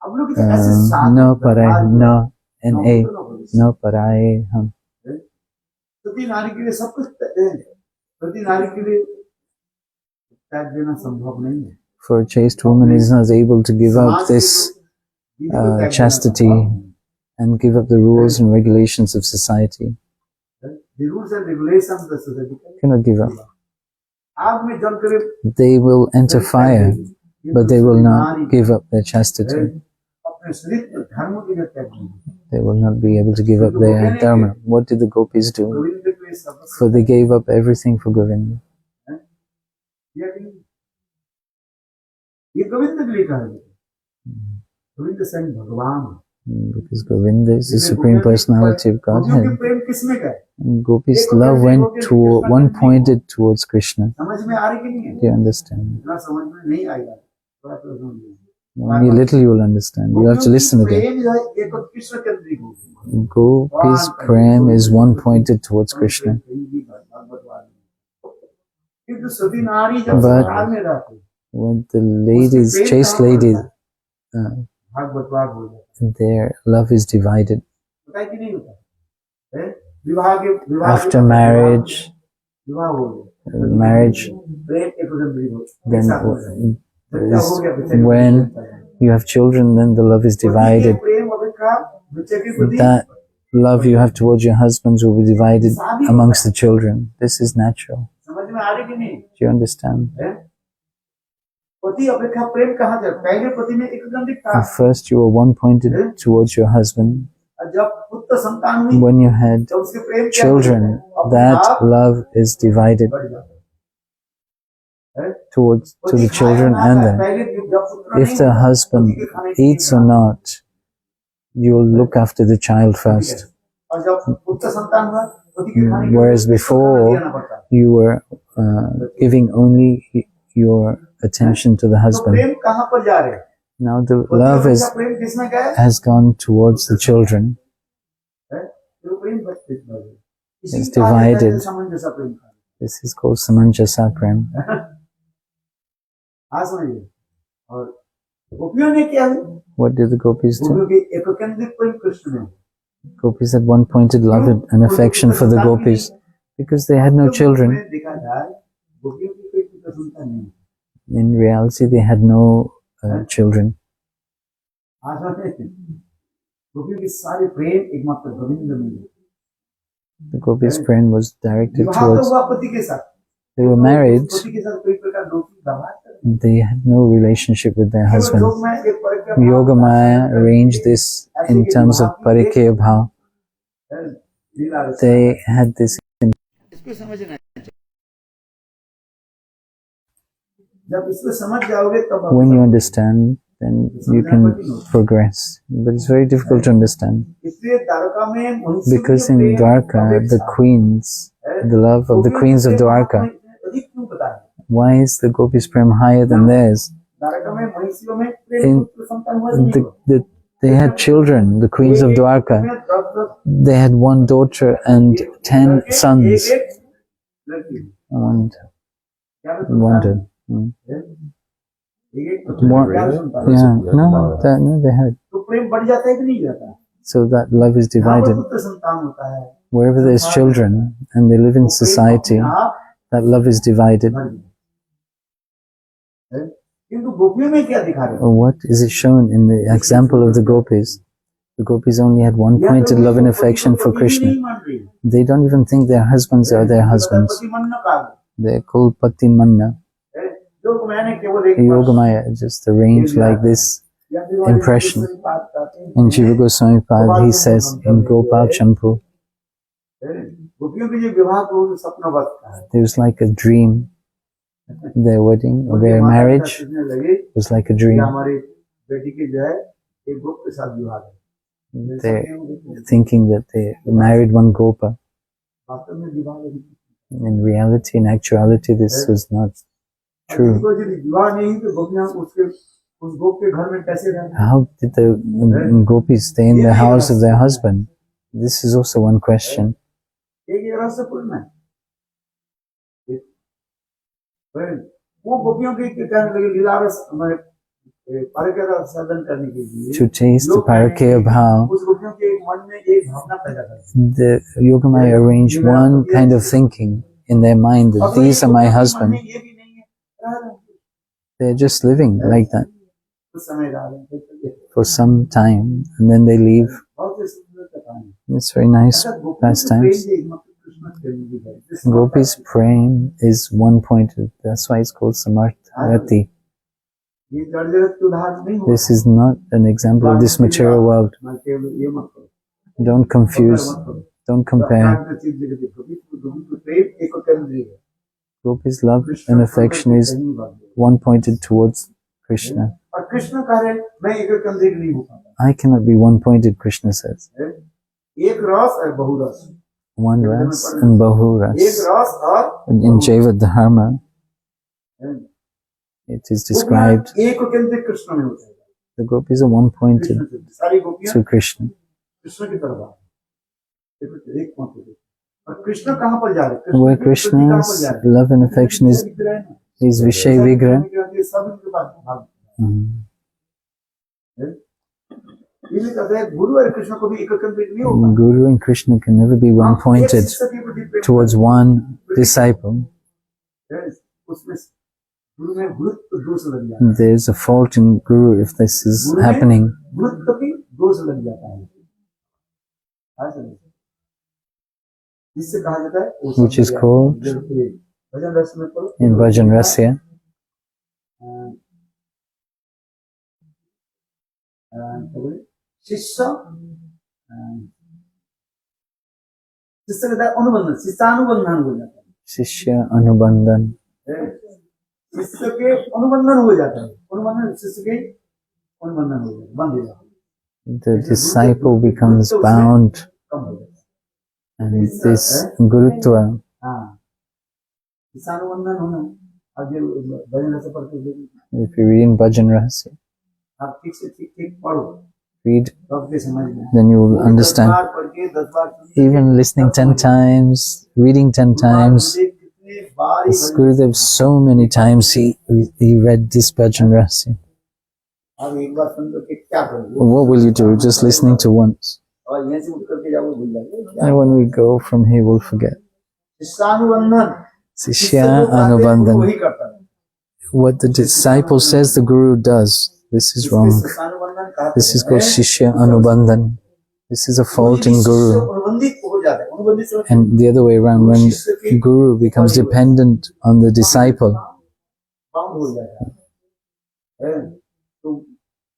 S2: No pare, no, N-A, no pareham.
S1: प्रति नारी के लिए सब कुछ प्रति नारी के लिए त्याग देना संभव नहीं है।
S2: For a chaste woman is not able to give up this chastity and give up the rules and regulations of society.
S1: The rules and regulations of the society
S2: Cannot give up.
S1: आग में जलकर
S2: They will enter fire, but they will not give up their chastity.
S1: अपने शरीर के धर्म के लिए त्याग नहीं।
S2: They will not be able to give up their dharma. What did the gopis do?
S1: Govind के लिए सब
S2: For they gave up everything for Govinda.
S1: किया कि नहीं? ये गोविंद के लिए कहा गया। गोविंद स्वयं भगवान है।
S2: Because Govinda is the Supreme Personality of
S1: गोपियों के
S2: Godhead.
S1: प्रेम किसमें का है?
S2: And Gopi's love went to one pointed towards Krishna.
S1: समझ में आ रही कि नहीं है?
S2: Do you understand?
S1: इतना समझ में नहीं आएगा, थोड़ा तो समझ लीजिए।
S2: Only a little you will understand. You have to listen again.
S1: प्रेम जो है एक कृष्ण केंद्रित होती है।
S2: Gopis' prem is one pointed towards Krishna.
S1: किंतु सती नारी जब
S2: But
S1: संसार में रहती है,
S2: when the ladies, chaste ladies,
S1: भागवतवाद हो जाता है।
S2: their love is divided.
S1: पता है कि नहीं होता है? विवाह के
S2: After marriage,
S1: विवाह हो गया,
S2: marriage,
S1: प्रेम एक केंद्रित हो
S2: then
S1: एक साथ हो जाता है।
S2: when you have children, then the love is divided.
S1: प्रेम अपेक्षा बच्चे के प्रति
S2: That love you have towards your husbands will be divided amongst the children. This is natural.
S1: समझ में आ रही कि नहीं?
S2: Do you understand?
S1: है? पति अपेक्षा प्रेम कहाँ जाता? पहले पति में एक केंद्रित था।
S2: First, you were one pointed towards your husband.
S1: जब पुत्र संतान हुई,
S2: When you had
S1: जब उसके प्रेम
S2: children, that love is divided towards to the children and them. If the husband eats or not, you will look after the child first.
S1: और जब पुत्र संतान हुआ, पति के खाने के
S2: Whereas before, you were giving only your attention to the husband.
S1: प्रेम कहाँ पर जा रहे हैं?
S2: Now the love
S1: प्रेम किसमें गया है?
S2: has gone towards the children.
S1: जो प्रेम बचते हैं,
S2: It's divided.
S1: सामंजस्य प्रेम।
S2: This is called samanjasa prem.
S1: हाँ समझिए। और गोपियों ने क्या है?
S2: What did the gopis do?
S1: गोपियों की एक केंद्रित प्रेम कृष्ण में।
S2: Gopis had one pointed love and affection for the gopis because they had no children.
S1: देखा जाए, गोपियों की कोई पुत्र संतान नहीं।
S2: In reality, they had no children.
S1: हाँ समझिए। गोपियों की सारी प्रेम एकमात्र गोविंद में है।
S2: The gopis' prem was directed
S1: विवाह तो
S2: towards.
S1: हुआ पति के साथ।
S2: They were married.
S1: पति के साथ कोई प्रकार गोपी व्यवहार करे।
S2: They had no relationship with their husbands.
S1: योग में एक परिक्रमा
S2: Yogamaya arranged this in terms of parikya bhav.
S1: लीला रस।
S2: They had this.
S1: इसको समझना चाहिए। जब इसको समझ जाओगे तब
S2: When you understand, then you can progress. But it's very difficult to understand
S1: इसलिए द्वारका में महिषी
S2: because in Dwarka, the queens, the love of the queens of Dwarka,
S1: अधिक क्यों पता है?
S2: why is the gopis' prem higher than theirs?
S1: Dwarka में महिषियों में
S2: In
S1: पुत्र संतान हुआ नहीं।
S2: they had children, the queens of Dwarka. They had one daughter and 10 sons. And wondered. Yeah, no, they had.
S1: तो प्रेम बढ़ जाता है कि नहीं जाता?
S2: So that love is divided.
S1: पुत्र संतान होता है।
S2: Wherever there's children and they live in society, that love is divided.
S1: किंतु गोपियों में क्या दिखा रहे?
S2: What is it shown in the example of the gopis? The gopis only had one pointed love and affection for Krishna. They don't even think their husbands are their husbands. They're called Pati Manna. Yogamaya just arranged like this impression. In Jiva Goswami Pad, he says in Gopal Champu, there was like a dream. Their wedding or their marriage was like a dream. They're thinking that they married one Gopa. In reality, in actuality, this was not true. How did the gopis stay in the house of their husband? This is also one question. To taste the parakya bhav, the Yogamaya arranged one kind of thinking in their mind that these are my husband. They're just living like that for some time and then they leave. It's very nice pastimes. Gopi's prem is one pointed. That's why it's called Samarthati. This is not an example of this material world. Don't confuse, don't compare. Gopi's love and affection is one pointed towards Krishna. I cannot be one pointed, Krishna says. One ras and bahu ras. In Jaiva Dharma, it is described The gopis are one pointed
S1: Krishna से सारी गोपियां
S2: to Krishna.
S1: Krishna की तरफ आ देखो एक point देखो और कृष्ण कहाँ पर जा रहे हैं
S2: Where
S1: कृष्ण की कहाँ पर
S2: Krishna's
S1: जा रहे हैं
S2: love and affection is Vishay Vigraha.
S1: सब इनके पास भाग
S2: Mm.
S1: ये भी कहते हैं गुरु और कृष्ण को भी एक कंप्लीट नहीं होगा
S2: Guru and Krishna can never be one pointed towards one disciple.
S1: उसमें गुरु में गुरुत्व दोष लग जाता है
S2: There's a fault in Guru if this is
S1: गुरु में
S2: happening.
S1: गुरुत्व की दोष लग जाता है जिससे कहा जाता है वो
S2: Which is called
S1: भजन रस में पढ़ो
S2: in Bhajan Rasya.
S1: शिष्य शिष्य का अनुबंधन शिष्यानुबंधन हो जाता
S2: Shishya Anubandhan.
S1: है शिष्य के अनुबंधन हो जाता है अनुबंधन शिष्य के अनुबंधन हो जाता है बंध जाता है
S2: The disciple becomes bound,
S1: कम हो जाता है
S2: and this Gurutva,
S1: हाँ शिष्यानुबंधन होना अब जो भजन रस पढ़ते हैं
S2: if you read in Bhajan Rasya,
S1: आप ठीक से ठीक पढ़ो
S2: read,
S1: तब के समझ में
S2: then you will understand.
S1: 10 बार पढ़ के 10 बार सुन के,
S2: Even listening 10 times, reading 10 times,
S1: कितने बार ही
S2: this Gurudev so many times he read this Bhajan Rasya.
S1: आप एक बार सुन के क्या करोगे
S2: What will you do? Just listening to once.
S1: और यहाँ से उठ करके जाओ भूल जाओगे
S2: And when we go from here, we'll forget.
S1: शिष्यानुबंधन
S2: Shishya Anubandhan.
S1: वही करता है
S2: What the disciple says, the Guru does. This is wrong.
S1: शिष्यानुबंधन कहते
S2: This is called Shishya Anubandhan. This is a fault in Guru.
S1: अनुबंधित हो जाता है अनुबंधित से
S2: And the other way around, when Guru becomes dependent on the disciple,
S1: bound हो जाता है तो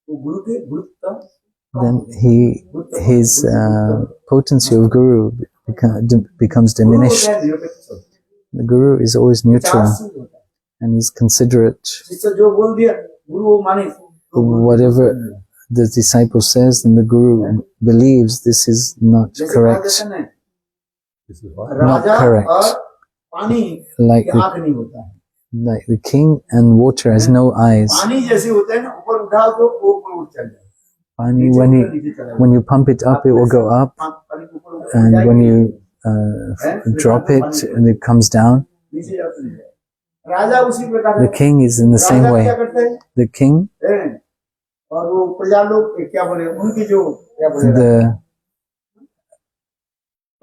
S1: गुरु के गुरुत्व
S2: then his potency of Guru becomes diminished. The Guru is always neutral and he's considerate.
S1: शिष्य जो बोल दिया गुरु वो माने
S2: Whatever the disciple says, then the Guru believes this is not correct. Not correct.
S1: और पानी
S2: Like
S1: आँख नहीं होता है
S2: like the king and water has no eyes.
S1: पानी जैसे होता है ना ऊपर उठाओ तो वो ऊपर उठ चल जाए
S2: Pani, when you pump it up, it will go up,
S1: पानी ऊपर उठ
S2: and when you drop it, and it comes down.
S1: नीचे जाता नहीं है राजा उसी प्रकार
S2: The king is in the same
S1: Raja
S2: way.
S1: क्या करते हैं
S2: The king,
S1: और वो प्रजा लोग क्या बोले उनकी जो क्या बोले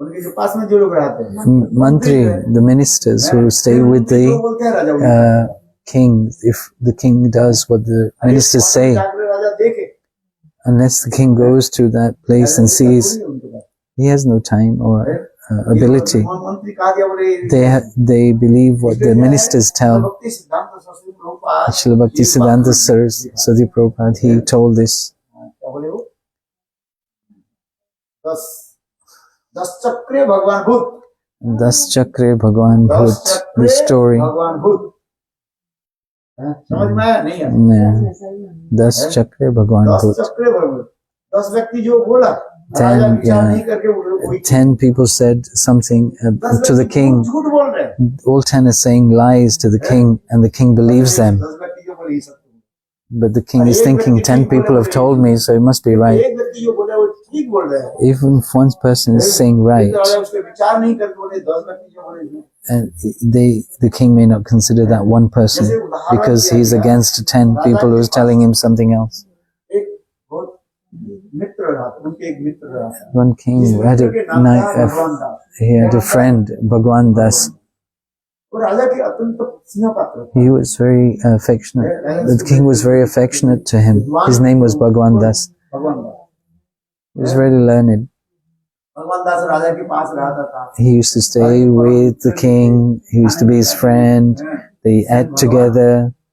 S1: उनके जो पास में जो लोग रहते हैं
S2: mantri, the ministers who stay with
S1: जो
S2: the
S1: बोलते हैं राजा
S2: king, if the king does what the ministers say,
S1: राजा देखे
S2: unless the king goes to that place and sees, he has no time or ability.
S1: मंत्री कहा दिया बोले
S2: They believe what the ministers tell.
S1: भक्ति सिद्धांत Saraswati Prabhupada
S2: Srila Bhakti Siddhanta Saraswati Prabhupada, he told this.
S1: क्या बोले वो 10 चक्रे भगवान भूत
S2: Das Chakre Bhagwan Bhut, the story.
S1: भगवान भूत समझ में आया नहीं आया
S2: Yeah. Das Chakre Bhagwan
S1: 10
S2: Bhut.
S1: चक्रे भगवान 10 व्यक्ति जो बोला राजा विचार नहीं करके वही
S2: 10 people said something to the king.
S1: झूठ बोल रहे हैं
S2: All 10 are saying lies to the king, and the king believes them.
S1: 10 व्यक्ति जो बोले ये सब
S2: But the king is thinking, 10 people have told me, so it must be right.
S1: एक व्यक्ति जो बोले वो ठीक बोल रहे हैं
S2: Even if one person is saying right,
S1: राजा उसके विचार नहीं करके बोले 10 व्यक्ति जो बोले
S2: and the king may not consider that one person because he's against 10 people who's telling him something else.
S1: एक बहुत मित्र रहा उनके एक मित्र रहा
S2: One king had he had a friend, Bhagwan Das.
S1: वो राजा के अत्यंत स्नेह पात्र थे
S2: He was very affectionate. The king was very affectionate to him. His name was Bhagwan Das.
S1: भगवान दास
S2: He was very learned.
S1: भगवान दास राजा के पास रहता था
S2: He used to stay with the king. He used to be his friend. They ate together.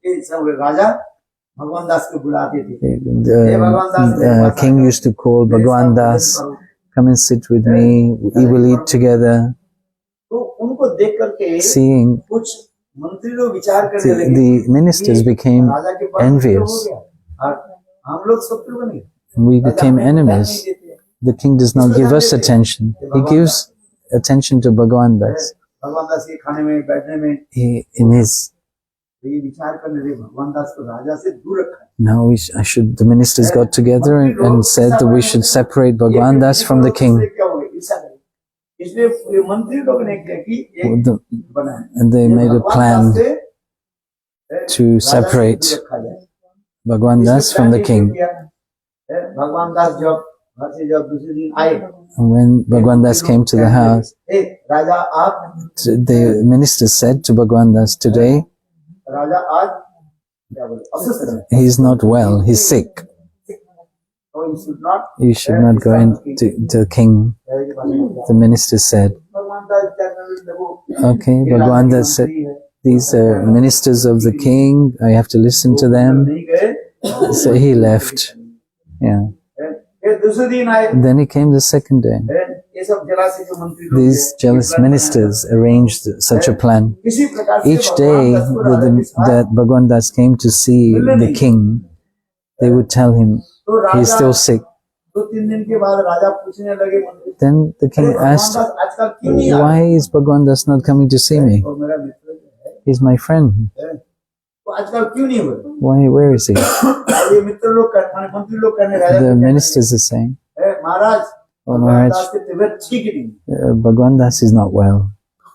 S1: ये सब राजा भगवान दास को बुलाते थे
S2: The king used to call Bhagwan Das, come and sit with me. We will eat together.
S1: तो उनको देख करके
S2: Seeing
S1: कुछ मंत्री लोग विचार करने लगे
S2: the ministers became
S1: राजा के पास
S2: envious.
S1: हो गया और हम लोग शत्रु बने
S2: We became enemies. The king does not give us attention. He gives attention to Bhagwan Das.
S1: भगवान दास के खाने में बैठने में
S2: In his
S1: तो ये विचार करने दे भगवान दास को राजा से दूर रखा है।
S2: Now the ministers got together and said that we should separate Bhagwan Das from the king.
S1: क्या हो गया ईसा करें इसलिए ये मंत्री लोग ने क्या कि एक बनाया
S2: And they made a plan to separate Bhagwan Das from the king.
S1: भगवान दास जब घर से जब दूसरे दिन आए
S2: And when Bhagwan Das came to the house,
S1: राजा आप
S2: the ministers said to Bhagwan Das, today
S1: राजा आज क्या बोले अस्वस्थ है
S2: he's not well, he's sick.
S1: तो
S2: You should not go into the king. The minister said,
S1: भगवान दास देखो
S2: okay, Bhagwan Das said, these are ministers of the king, I have to listen to them.
S1: नहीं गए
S2: So he left. Yeah.
S1: फिर दूसरे दिन आए
S2: And then he came the second day.
S1: ये सब जलाशय जो मंत्री लोग
S2: These jealous ministers arranged such a plan.
S1: किसी प्रकार से
S2: Each day that Bhagwan Das came to see the king, they would tell him he's still sick.
S1: दो तीन दिन के बाद राजा पूछने लगे मंत्री से,
S2: Then the king asked,
S1: आजकल क्यों नहीं आ
S2: why is Bhagwan Das not coming to see me?
S1: और मेरा मित्र जो है
S2: He's my friend.
S1: तो आजकल क्यों नहीं हुए
S2: Where is he?
S1: ये मित्र लोग माने मंत्री लोग कहने राजा
S2: The ministers are saying,
S1: Maharaj
S2: oh
S1: भगवान
S2: Maharaj,
S1: दास की तबीयत ठीक नहीं
S2: Bhagwan Das is not well.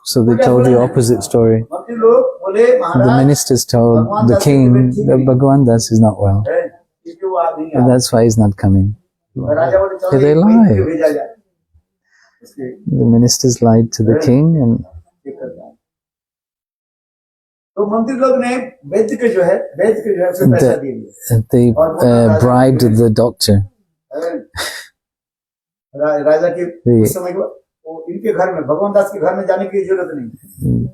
S2: So they told the opposite story.
S1: मंत्री लोग बोले
S2: The
S1: Maharaj
S2: ministers told the king that Bhagwan Das is not well.
S1: इसलिए वो आ नहीं
S2: And that's why he's not coming.
S1: राजा बोले चलो
S2: They
S1: एक
S2: lie.
S1: व्यक्ति को भेजा जाए इसलिए
S2: The ministers lied to the king and
S1: ये कर रहा है। तो मंत्री लोग ने वैद्य के जो है उसे पैसा दे दिया
S2: they bribed the doctor.
S1: राजा के उस समय वो इनके घर में भगवान दास के घर में जाने की जरूरत नहीं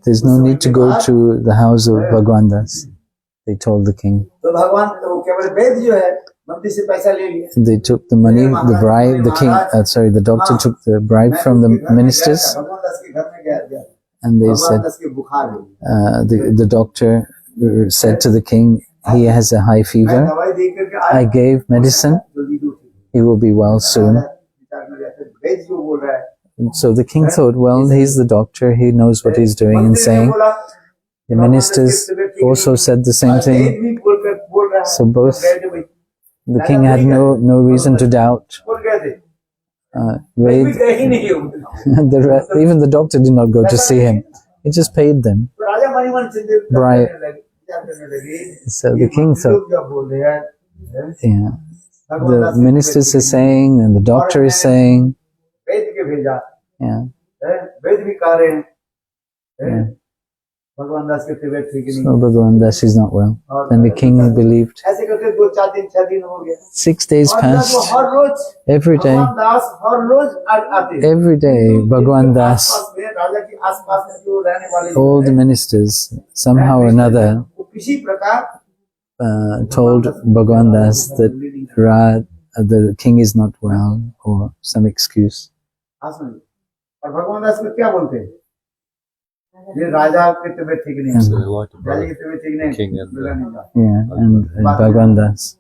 S2: There's no need to go to the house of Bhagwan Das, they told the king.
S1: तो भगवान वो क्या बोले वैद्य जो है मंत्री से पैसा ले लिया
S2: They took the money, the bribe, the doctor took the bribe from the ministers
S1: भगवान दास के घर में गया
S2: and they
S1: भगवान
S2: said,
S1: दास के बुखार है
S2: the doctor said to the king, he has a high fever.
S1: दवाई दे करके
S2: I gave medicine,
S1: जल्दी दूर
S2: he will be well soon.
S1: विचार में रहते वैद्य जो बोल रहा है
S2: So the king thought, well, he's the doctor, he knows what he's doing and saying. The ministers also said the same thing.
S1: बोल रहा है
S2: So both, the king had no reason to doubt.
S1: बोल गए थे
S2: Vaid,
S1: गए ही नहीं हो
S2: even the doctor did not go to see him. He just paid them.
S1: Raja money मन चिंतित
S2: Right.
S1: करने लगे
S2: So the king thought,
S1: लोग क्या बोल रहे हैं
S2: yeah, the ministers are saying and the doctor is saying,
S1: वैद्य के भेजा
S2: yeah,
S1: वैद्य भी कह रहे हैं
S2: yeah.
S1: भगवान दास की तबीयत ठीक नहीं
S2: So Bhagwan Das is not well. Then the king believed.
S1: ऐसे करके 2-4 दिन 6 दिन हो गया
S2: 6 days
S1: और वो
S2: passed.
S1: हर रोज
S2: Every day,
S1: भगवान दास हर रोज आते
S2: every day, Bhagwan Das,
S1: आसपास में राजा के आसपास में जो रहने वाले
S2: all the ministers, somehow or another,
S1: वो किसी प्रकार
S2: told Bhagwan Das that the king is not well or some excuse.
S1: और भगवान दास को क्या बोलते हैं ये राजा की तबीयत ठीक नहीं है राजा की तबीयत ठीक नहीं
S2: Yeah, and Bhagwan Das.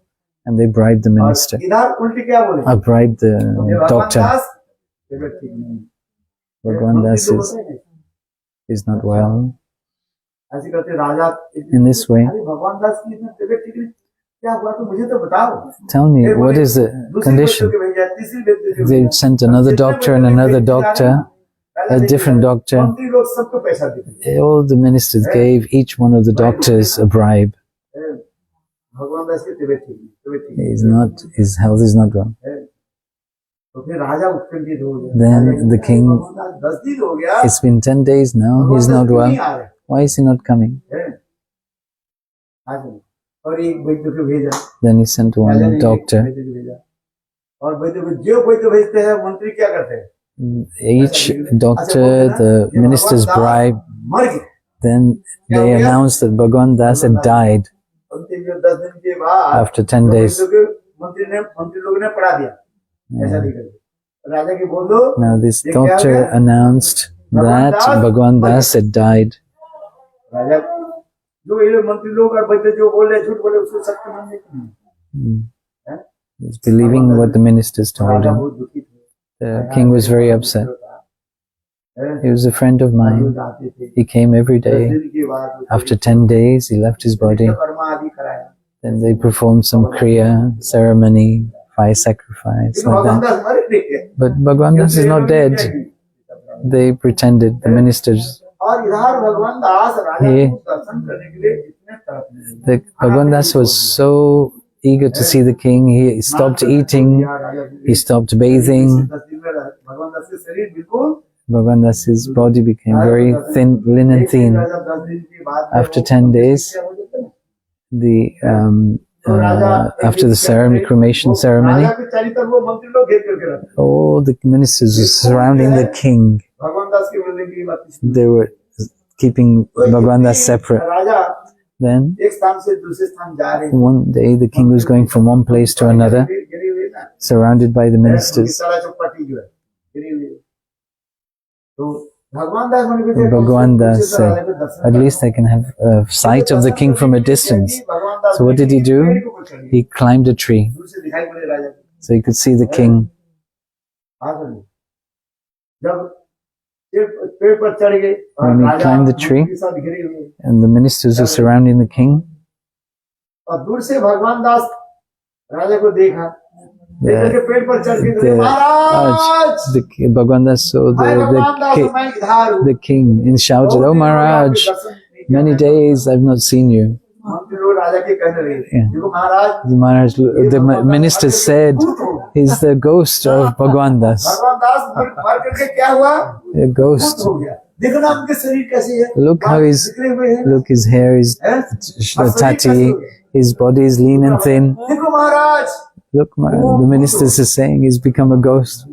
S2: And they bribed the minister.
S1: इधर उल्टी क्या बोले
S2: I bribed the
S1: भगवान
S2: doctor.
S1: दास तबीयत ठीक नहीं है
S2: Bhagwan Das is not well.
S1: ऐसे करते राजा
S2: In this way,
S1: अरे भगवान दास की इतनी तबीयत ठीक नहीं क्या हुआ तो मुझे तो बताओ
S2: tell me, what is the condition? They sent another doctor and another doctor, a different doctor.
S1: मंत्री लोग सबको पैसा देते
S2: All the ministers gave each one of the doctors a bribe.
S1: भगवान दास की तबीयत ठीक नहीं तबीयत ठीक
S2: He's not, his health is not well.
S1: है तो फिर राजा उत्कंठित हो गया
S2: Then the king,
S1: भगवान दास 10 दिन हो गया
S2: it's been 10 days now, he's not
S1: नहीं
S2: well.
S1: आ रहे
S2: Why is he not coming?
S1: हैं आगे और एक वैद्य को भेजा
S2: Then he sent
S1: Raja
S2: one
S1: ने
S2: doctor.
S1: वैद्य को भेजा और वैद्य को जो वैद्य भेजते हैं मंत्री क्या करते हैं
S2: Each doctor, the ministers bribe.
S1: मर गए
S2: Then they announced that Bhagwan Das had died
S1: अंतिम जो 10 दिन के बाद
S2: after 10 days.
S1: मंत्री लोग ने पढ़ा दिया ऐसा नहीं करते राजा के बोल दो
S2: Now this doctor announced that Bhagwan Das had died.
S1: राजा जो ये मंत्री लोग और वैद्य जो बोल रहे झूठ बोले उसको सत्य मानने की नहीं है
S2: He's believing what the ministers told
S1: Raja
S2: him.
S1: बहुत दुखी थे
S2: The king was very upset. He was a friend of mine. He came every day. After 10 days, he left his body. Then they performed some kriya, ceremony, fire sacrifice, like that. But Bhagwan Das is not dead. They pretended, the ministers. Bhagwan Das was so eager to see the king. He stopped eating. He stopped bathing. Bhagwan Das's body became very thin, linen thin. After 10 days, after the ceremony, cremation ceremony, all the ministers were surrounding the king. They were keeping Bhagwan Das separate. Then, one day the king was going from one place to another, surrounded by the ministers. Bhagwan Das said, at least I can have a sight of the king from a distance. So what did he do? He climbed a tree so he could see the king. When he climbed the tree and the ministers were surrounding the king, Bhagwan Das saw the king and shouted, "Oh Maharaj, many days I've not seen you." Yeah. The minister said, "He's the ghost of Bhagwan Das." A ghost. Look how his hair is tatty, his body is lean and thin. Look, the ministers are saying he's become a ghost.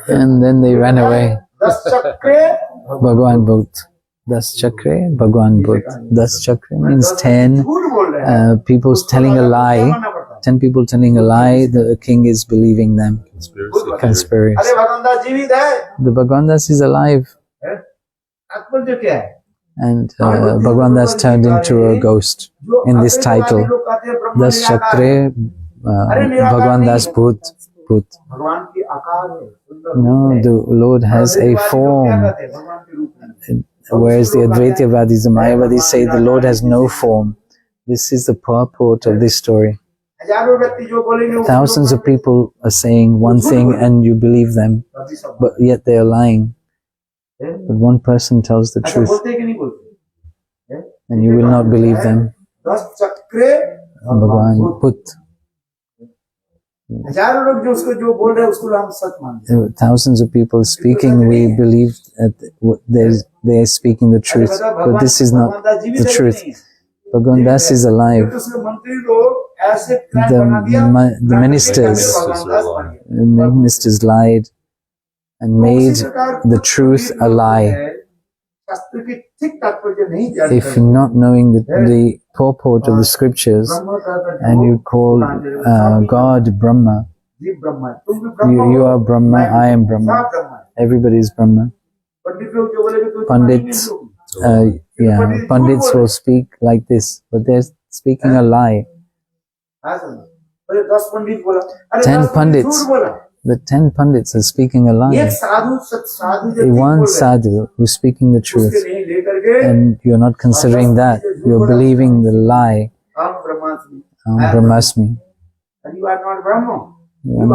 S2: And then they ran away. Bhagwan Bhut. Das Chakre, Bhagwan Bhut. Das Chakre means 10 people telling a lie. 10 people telling a lie, the king is believing them. Conspiracy. The Bhagwan Das is alive. And Bhagwan Das turned into a ghost in this title. Das Chakre, Bhagwan Das Bhut. No, the Lord has a form. Whereas the Advaitavadis, the Mayavadis say the Lord has no form. This is the purport of this story. Thousands of people are saying one thing and you believe them, but yet they are lying. But one person tells the truth and you will not believe them. Bhagwan Bhut. Thousands of people speaking, we believe that they are speaking the truth, but this is not the truth. Bhagwan Das is alive. The ministers lied and made the truth a lie. If not knowing the purport of the scriptures and you call God Brahma, you are Brahma, I am Brahma, everybody is Brahma. Pandits will speak like this, but they're speaking a lie. 10 pandits. The 10 pandits are speaking a lie. One sadhu who's speaking the truth, and you're not considering that. You're believing the lie. Brahmasmi.
S1: You are not Brahma. You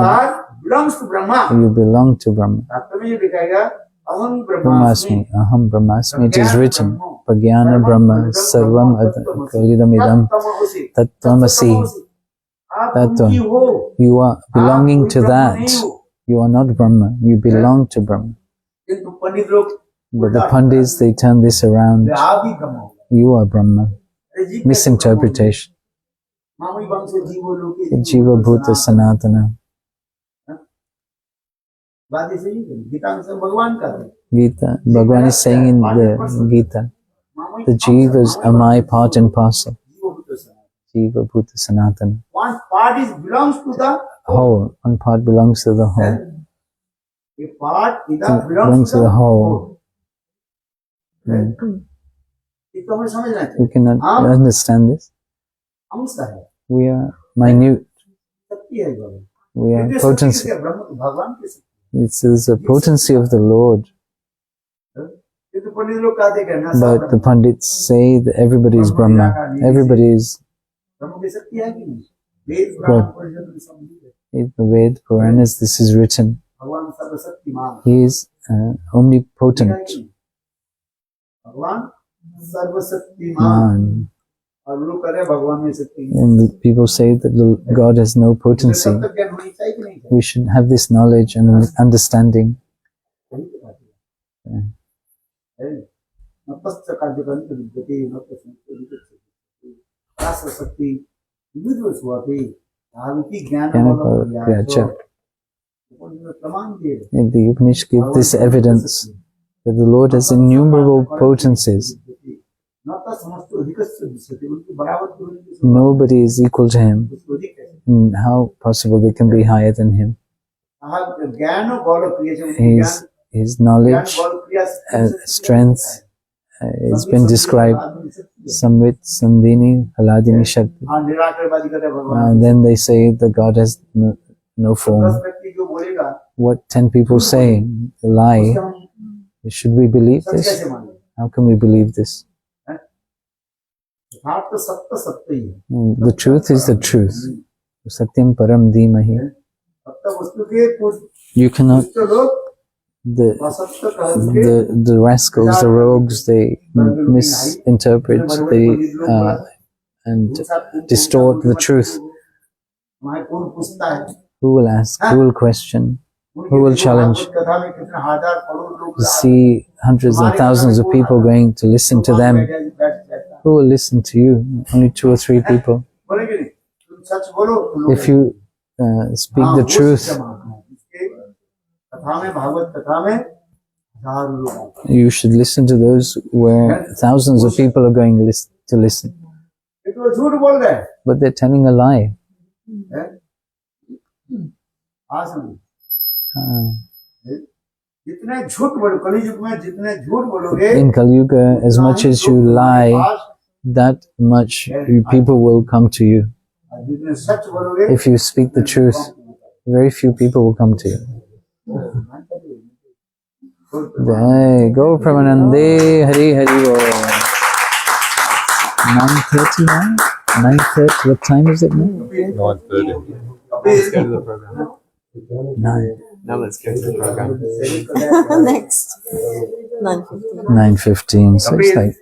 S1: belongs to Brahma.
S2: You belong to Brahma. Brahmasmi. Aham Brahmasmi. It is written. Pragyana Brahma Sarvam Kalidamidam Tattvamasi. You are belonging to that. You are not Brahma. You belong to Brahma. But the Pandits, they turn this around. You are Brahma. Misinterpretation. Jiva Bhuta Sanatana. Gita. Bhagavan is saying in the Gita, the jivas are my part and parcel. Jiva Bhuta Sanatana.
S1: One part belongs to the
S2: whole. One part belongs to the whole.
S1: A part belongs
S2: to the whole. You cannot understand this. We are minute. We are potency. It's the potency of the Lord.
S1: ये तो पंडित लोग कहते हैं ना
S2: But the Pandits say that everybody is Brahma. Everybody is
S1: ब्रह्म की शक्ति है कि नहीं वेद पुराण परिषद में समझिए
S2: in the Ved Puranas. This is written.
S1: भगवान सर्वशक्तिमान
S2: He is omnipotent.
S1: भगवान सर्वशक्तिमान
S2: Man.
S1: और लोग कह रहे हैं भगवान में शक्ति नहीं
S2: And the people say that God has no potency.
S1: तब तक ज्ञान होनी चाहिए कि नहीं
S2: We should have this knowledge and understanding.
S1: चाहिए सही बात है न पश्च कार्यक्रम तो विद्यते न पश्च शक्ति विद्व स्वाति भाविकी ज्ञान
S2: Gyanaparayacha.
S1: प्रमाण दिए
S2: And the Upanishad give this evidence that the Lord has innumerable potencies. Nobody is equal to Him. And how possible they can be higher than Him? His knowledge, strength has been described. Samvit, Sandhini, Haladini Shakti. And then they say that God has no form. What 10 people say, a lie. Should we believe this? How can we believe this? The truth is the truth. Satyam param dhimahi. You cannot. The rascals, the rogues, they misinterpret, and distort the truth. Who will ask? Who will question? Who will challenge? You see hundreds and thousands of people going to listen to them. Who will listen to you? Only 2 or 3 people. If you speak the truth, you should listen to those where thousands of people are going to listen. But they're telling a lie. In Kali Yuga, as much as you lie, that much people will come to you. If you speak the truth, very few people will come to you. Jai Go Pramanande Hari Hari Bo. 9:30 now? 9:30. What time is it now?
S3: 9:30. Let's go to the program.
S2: 9.
S3: Now let's go to the program.
S4: Next. 9:15.
S2: 9:15. So it's like